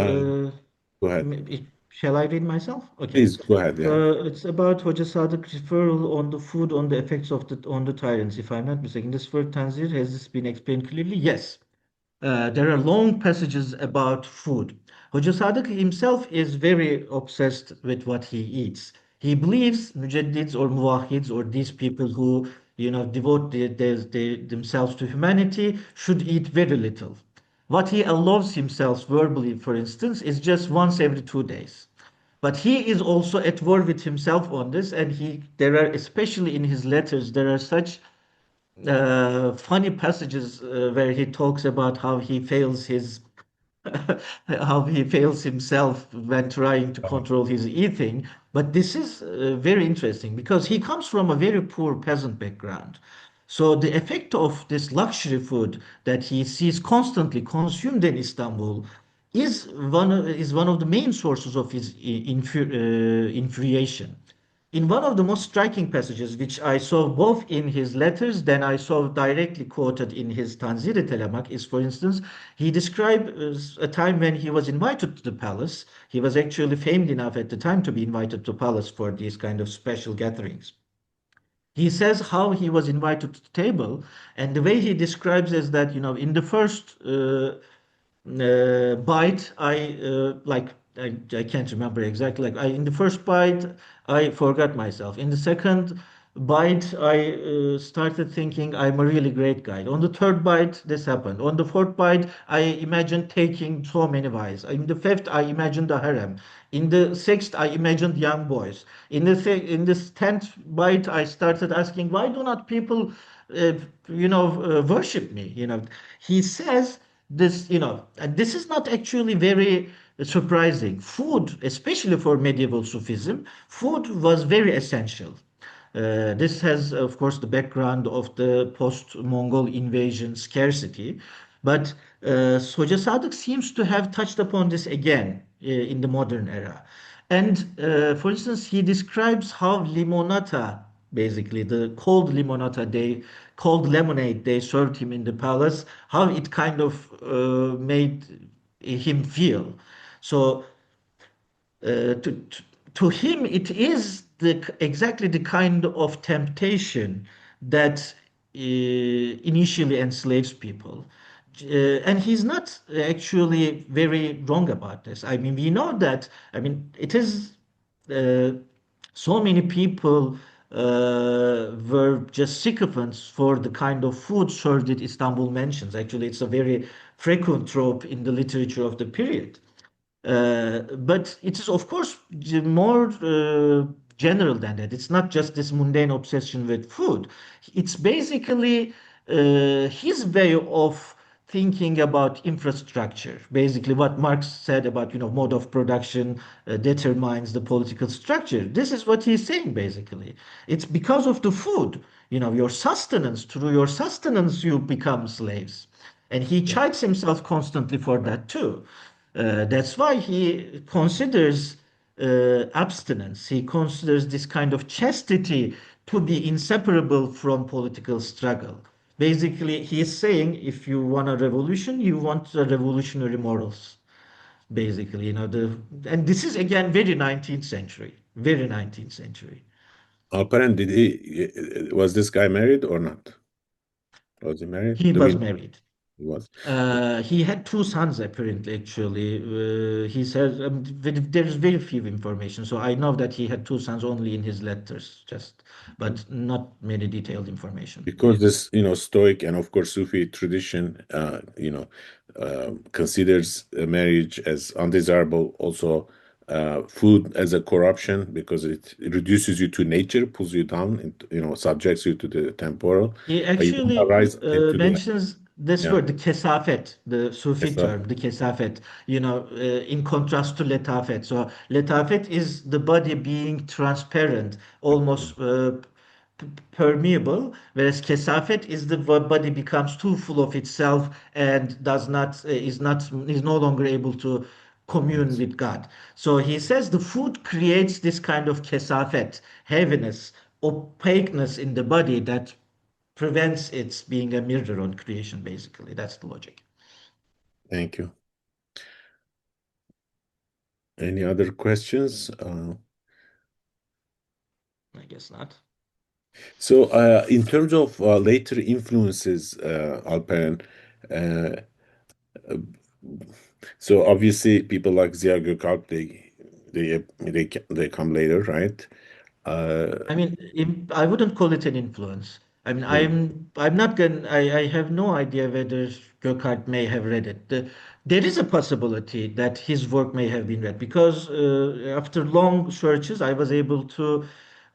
Go ahead. shall I read myself? Okay. Please go ahead. Yeah. It's about Hoca Sadık's referral on the food, on the effects of the on the tyrants. If I'm not mistaken, this word tanzir, has this been explained clearly? Yes. There are long passages about food. Hoca Sadık himself is very obsessed with what he eats. He believes mujaddids or muwahhids or these people who devote themselves to humanity should eat very little. What he allows himself verbally, for instance, is just once every 2 days. But he is also at war with himself on this, and there are, especially in his letters, there are such funny passages where he talks about how he fails himself when trying to control his eating. But this is very interesting because he comes from a very poor peasant background. So the effect of this luxury food that he sees constantly consumed in Istanbul is one of the main sources of his infuriation. In one of the most striking passages, which I saw both in his letters, then I saw directly quoted in his Tanzir-i Telemak, is, for instance, he described a time when he was invited to the palace. He was actually famed enough at the time to be invited to palace for these kind of special gatherings. He says how he was invited to the table, and the way he describes is that, in the first bite, I can't remember exactly. In the first bite, I forgot myself. In the second, bite, I started thinking I'm a really great guy. On the third bite, this happened. On the fourth bite, I imagined taking so many wives. In the fifth, I imagined the harem. In the sixth, I imagined young boys. In this tenth bite, I started asking, why do not people, uh, worship me? He says this, and this is not actually very surprising. Food, especially for medieval Sufism, food was very essential. This has, of course, the background of the post-Mongol invasion scarcity, but Hoca Sadık seems to have touched upon this again in the modern era. And for instance, he describes how limonata, basically the cold limonata cold lemonade they served him in the palace, how it kind of made him feel. So uh, to, to, to him, it is exactly the kind of temptation that initially enslaves people. And he's not actually very wrong about this. I mean, we know that, I mean, it is uh, so many people were just sycophants for the kind of food served at Istanbul mansions. Actually, it's a very frequent trope in the literature of the period. But it is, of course, more general than that. It's not just this mundane obsession with food. It's basically his way of thinking about infrastructure. Basically, what Marx said about, mode of production determines the political structure. This is what he's saying, basically. It's because of the food, your sustenance. Through your sustenance, you become slaves. And he Yeah. chides himself constantly for that too. That's why he considers abstinence. He considers this kind of chastity to be inseparable from political struggle. Basically, he is saying if you want a revolution, you want a revolutionary morals. Basically, and this is again very 19th century, very 19th century. Alp Eren, was this guy married or not? Was he married? He Do we was know? married. He was. He had two sons apparently. Actually, he said there's very few information, so I know that he had two sons only in his letters, just but not many detailed information. Because this, Stoic and of course Sufi tradition, considers marriage as undesirable. Also, food as a corruption because it reduces you to nature, pulls you down, and subjects you to the temporal. He But you don't actually arise into the mentions this yeah. word, the kesafet, the Sufi Yes, sir. term, the kesafet, in contrast to letafet. So letafet is the body being transparent, almost permeable, whereas kesafet is the body becomes too full of itself and does not is no longer able to commune Yes. with God. So he says the food creates this kind of kesafet, heaviness, opaqueness in the body that prevents its being a mirror on creation, basically. That's the logic. Thank you. Any other questions? I guess not. So, in terms of later influences, Alperen, uh, so obviously people like Ziya Gökalp, they come later, right? Uh, I mean, I wouldn't call it an influence. I mean, yeah. I'm not going I have no idea whether Gökart may have read it. There is a possibility that his work may have been read because after long searches, I was able to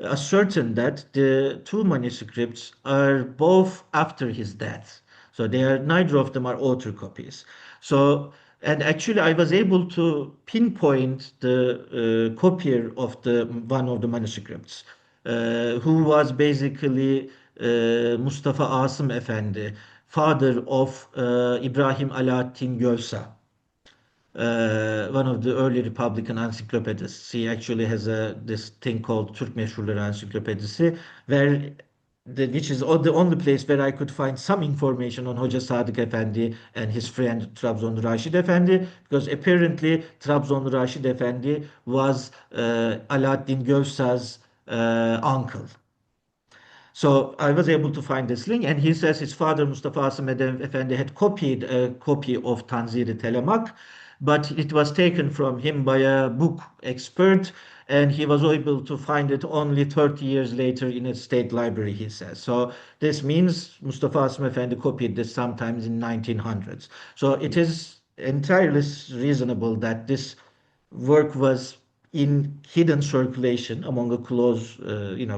ascertain that the two manuscripts are both after his death. So they are neither of them are author copies. So and actually I was able to pinpoint the copier of the one of the manuscripts, who was basically Mustafa Asım Efendi, father of İbrahim Alaaddin Gölsa, one of the early Republican encyclopedists. He actually has this thing called Türk Meşhurları Encyklopedisi, where which is the only place where I could find some information on Hoca Sadık Efendi and his friend Trabzonlu Raşid Efendi, because apparently Trabzonlu Raşid Efendi was Alaaddin Gövsa's uncle. So I was able to find this link, and he says his father Mustafa Asım Efendi had copied a copy of Tanzir-i Telemak, but it was taken from him by a book expert, and he was able to find it only 30 years later in a state library, he says. So this means Mustafa Asım Efendi copied this sometimes in 1900s. So it is entirely reasonable that this work was in hidden circulation among a close,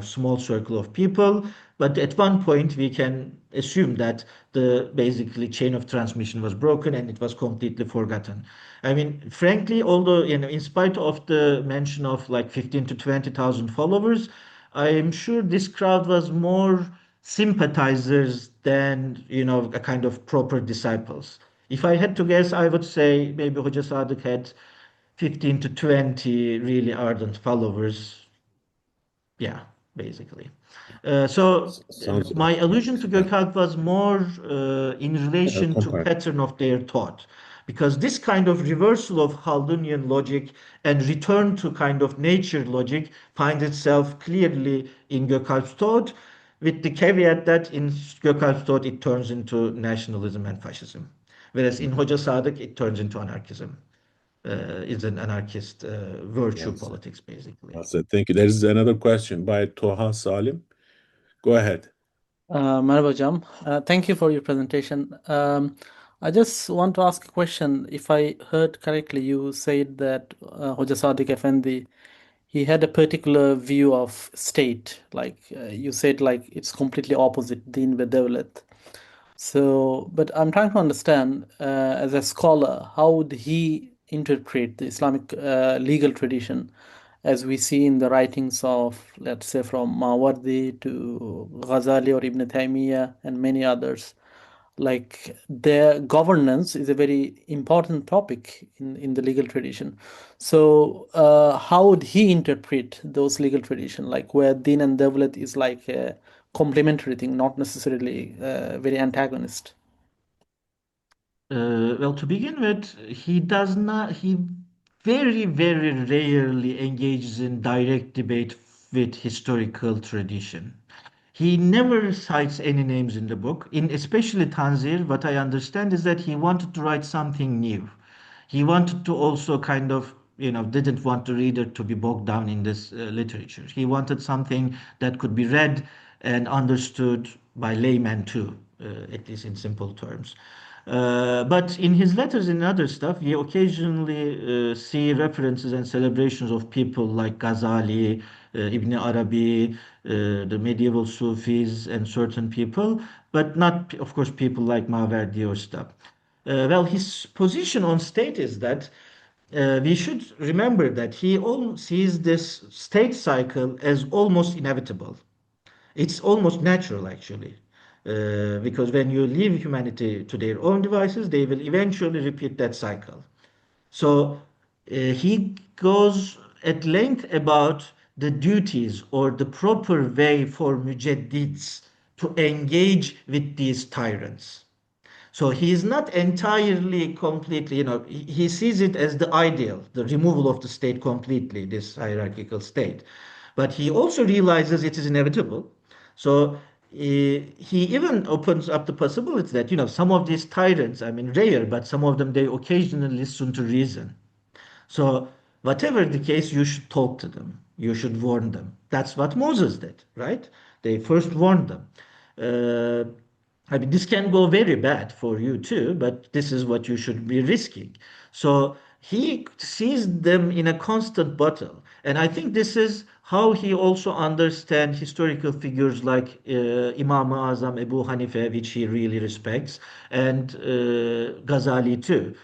small circle of people. But at one point, we can assume that the basically chain of transmission was broken and it was completely forgotten. I mean, frankly, although in spite of the mention of like 15 to 20,000 followers, I am sure this crowd was more sympathizers than a kind of proper disciples. If I had to guess, I would say maybe Hoca Sadık had 15 to 20 really ardent followers. Yeah, basically. Sounds My allusion to Gökalp was more in relation to compact. pattern of their thought, because this kind of reversal of Haldunian logic and return to kind of nature logic finds itself clearly in Gökalp's thought, with the caveat that in Gökalp's thought it turns into nationalism and fascism, whereas in Hoca Sadık it turns into anarchism. Is an anarchist virtue Well said. politics, basically. Well said. Thank you. There is another question by Toha Salim. Go ahead. Merhaba hocam. Thank you for your presentation. I just want to ask a question. If I heard correctly, you said that Hoca Sadik Efendi, he had a particular view of state. Like you said, like it's completely opposite Din ve Devlet. So, but I'm trying to understand, as a scholar, how would he interpret the Islamic legal tradition as we see in the writings of, let's say, from Mawardi to Ghazali or Ibn Taymiyyah and many others? Like their governance is a very important topic in the legal tradition. So, how would he interpret those legal tradition, like where Din and Devlet is like a complementary thing, not necessarily very antagonist? Well, to begin with, he very, very rarely engages in direct debate with historical tradition. He never cites any names in the book. In especially Tanzir, what I understand is that he wanted to write something new. He wanted to also kind of, didn't want the reader to be bogged down in this literature. He wanted something that could be read and understood by laymen too, at least in simple terms. But in his letters and other stuff, we occasionally see references and celebrations of people like Ghazali, Ibn Arabi, the medieval Sufis, and certain people, but not, of course, people like Maverdi or stuff. Well, his position on state is that we should remember that he all sees this state cycle as almost inevitable. It's almost natural, actually, because when you leave humanity to their own devices, they will eventually repeat that cycle. So he goes at length about the duties or the proper way for mujaddids to engage with these tyrants. So he is not entirely completely, he sees it as the ideal, the removal of the state completely, this hierarchical state. But he also realizes it is inevitable. So he even opens up the possibility that, some of these tyrants, I mean, rare, but some of them, they occasionally listen to reason. So, whatever the case, you should talk to them. You should warn them. That's what Moses did, right? They first warned them. Uh, I mean, this can go very bad for you too, but this is what you should be risking. So he sees them in a constant battle. And I think this is how he also understands historical figures like Imam Azam Ebu Hanife, which he really respects, and Ghazali too.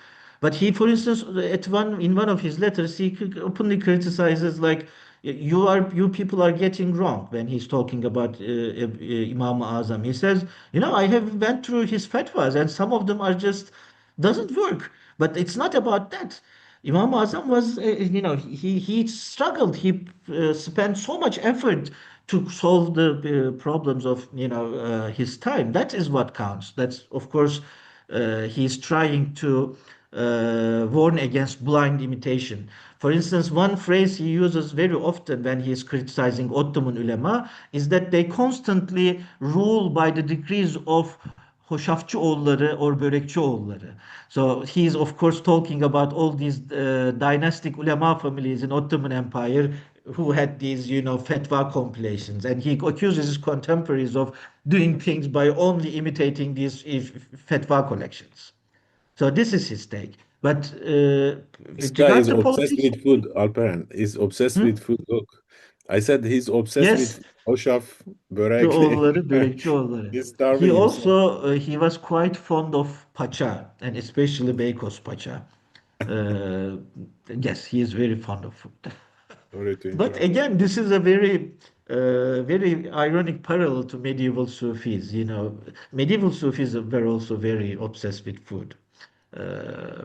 But he, for instance, in one of his letters, he openly criticizes like you people are getting wrong when he's talking about Imam Azam. He says, I have went through his fatwas and some of them are just doesn't work. But it's not about that. Imam Azam was, he struggled. He spent so much effort to solve the problems of, his time. That is what counts. That's, of course, he's trying to warn against blind imitation. For instance, one phrase he uses very often when he is criticizing Ottoman ulema is that they constantly rule by the decrees of Hoşafçıoğulları or Börekçioğulları. So he is of course talking about all these dynastic ulema families in Ottoman Empire, who had these, fatwa compilations, and he accuses his contemporaries of doing things by only imitating these fatwa collections. So this is his take. But This with guy regard is to obsessed politics, with food, Alperen. He's obsessed hmm? with food. Look, I said he's obsessed with Yes, food. Hoşaf, börek. oğulları, börekçi oğulları. He's He starving himself. also he was quite fond of paça, and especially Beykoz paça. Uh, yes, he is very fond of food. Sorry to But interrupt. again, this is a very ironic parallel to medieval Sufis. Medieval Sufis were also very obsessed with food. Uh,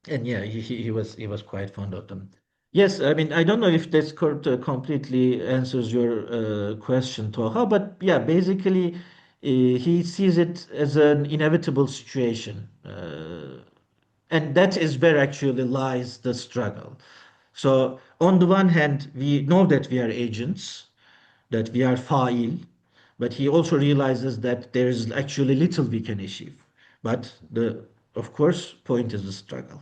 and yeah, he was quite fond of them. Yes, I mean, I don't know if this completely answers your question, Toha, but yeah, basically, he sees it as an inevitable situation. And that is where actually lies the struggle. So, on the one hand, we know that we are agents, that we are fa'il, but he also realizes that there is actually little we can achieve. But of course, point is the struggle.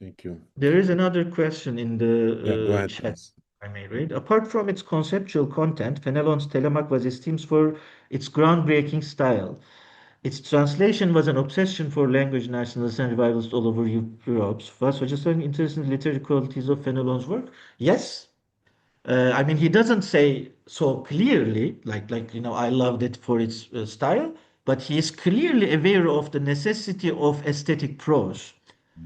Thank you. There is another question in Yeah, go the ahead, chat please. I may read. Apart from its conceptual content, Fenelon's Telemaque was esteemed for its groundbreaking style. Its translation was an obsession for language nationalists and revivalists all over Europe. Was just an interesting literary qualities of Fenelon's work? Yes, I mean, he doesn't say so clearly, I loved it for its style, but he is clearly aware of the necessity of aesthetic prose.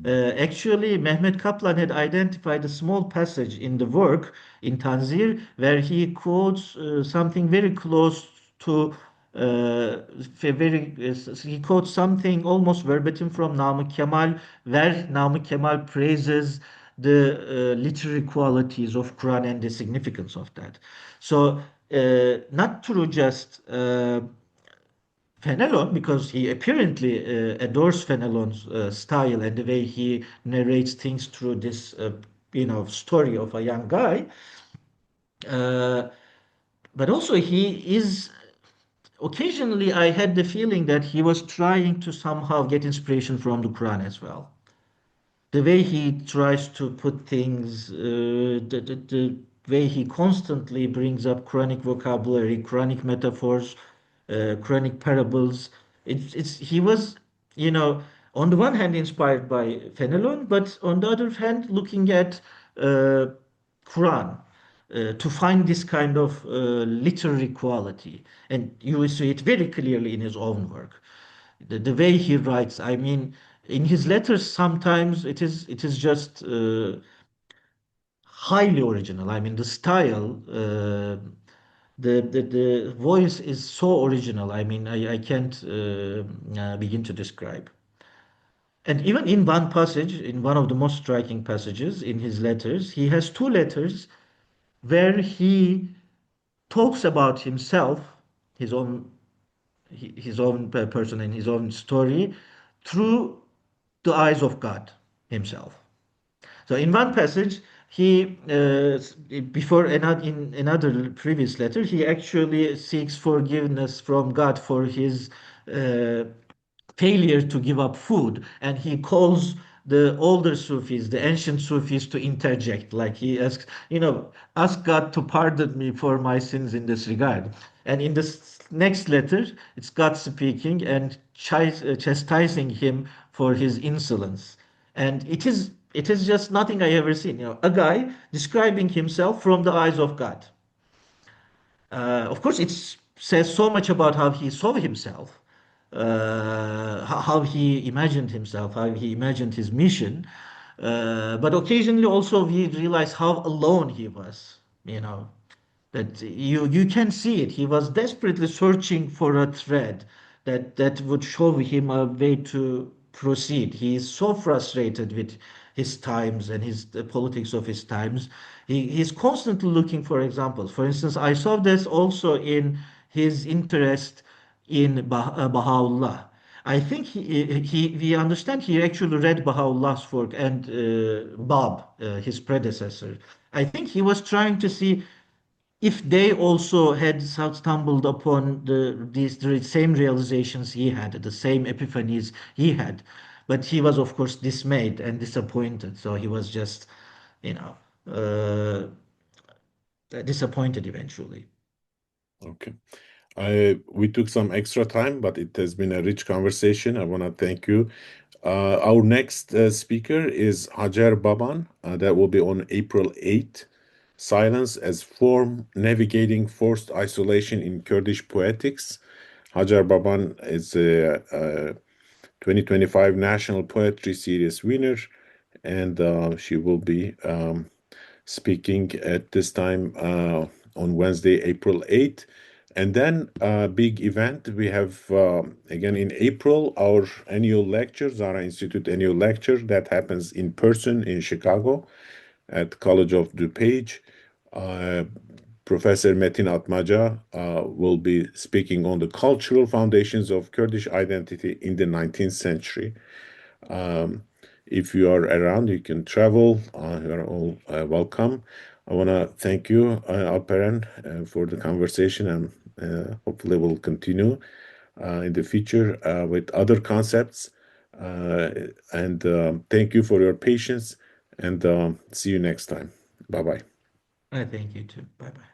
Actually, Mehmet Kaplan had identified a small passage in the work in Tanzir where he quotes something very close to he quotes something almost verbatim from Namık Kemal, where Namık Kemal praises the literary qualities of Quran and the significance of that. So, not through just Fenelon, because he apparently adores Fenelon's style and the way he narrates things through this, story of a young guy. Uh, but also, he is occasionally, I had the feeling that he was trying to somehow get inspiration from the Quran as well. The way he tries to put things, the way he constantly brings up Quranic vocabulary, Quranic metaphors, Quranic parables. He was, you know, on the one hand inspired by Fenelon, but on the other hand looking at uh, Quran to find this kind of literary quality, and you will see it very clearly in his own work. The way he writes, I mean, in his letters sometimes it is just highly original. I mean, the style, the voice is so original. I mean, I can't begin to describe. And even in one passage, in one of the most striking passages in his letters, he has two letters where he talks about himself, his own his own person and his own story through the eyes of God himself. So in one passage, he before in another previous letter, he actually seeks forgiveness from God for his uh, failure to give up food, and he calls the older Sufis, the ancient Sufis, to interject. Like he asks, ask God to pardon me for my sins in this regard. And in this next letter, it's God speaking and chastising him for his insolence. And it is just nothing I ever seen. A guy describing himself from the eyes of God. Of course, it says so much about how he saw himself, how he imagined himself, how he imagined his mission. But occasionally also we realize how alone he was, that you can see it. He was desperately searching for a thread that would show him a way to proceed. He is so frustrated with his times and the politics of his times. He's constantly looking for examples. For instance, I saw this also in his interest in Baha'u'llah. I think we understand he actually read Baha'u'llah's work and Bab, his predecessor. I think he was trying to see if they also had stumbled upon the same realizations he had, the same epiphanies he had. But he was, of course, dismayed and disappointed. So he was just, uh, disappointed eventually. Okay. We took some extra time, but it has been a rich conversation. I want to thank you. Our next speaker is Hajar Baban. That will be on April 8th. Silence as Form Navigating Forced Isolation in Kurdish Poetics. Hajar Baban is a 2025 National Poetry Series winner, and she will be speaking at this time on Wednesday, April 8th. And then a big event we have again in April, our annual lecture, Zahra Institute annual lecture that happens in person in Chicago at College of DuPage. Uh, Professor Metin Atmaca will be speaking on the cultural foundations of Kurdish identity in the 19th century. Um, if you are around, you can travel. You are all welcome. I want to thank you, Alp Eren, for the conversation, and hopefully we'll continue in the future with other concepts. Uh, and thank you for your patience, and see you next time. Bye bye. I thank you too. Bye bye.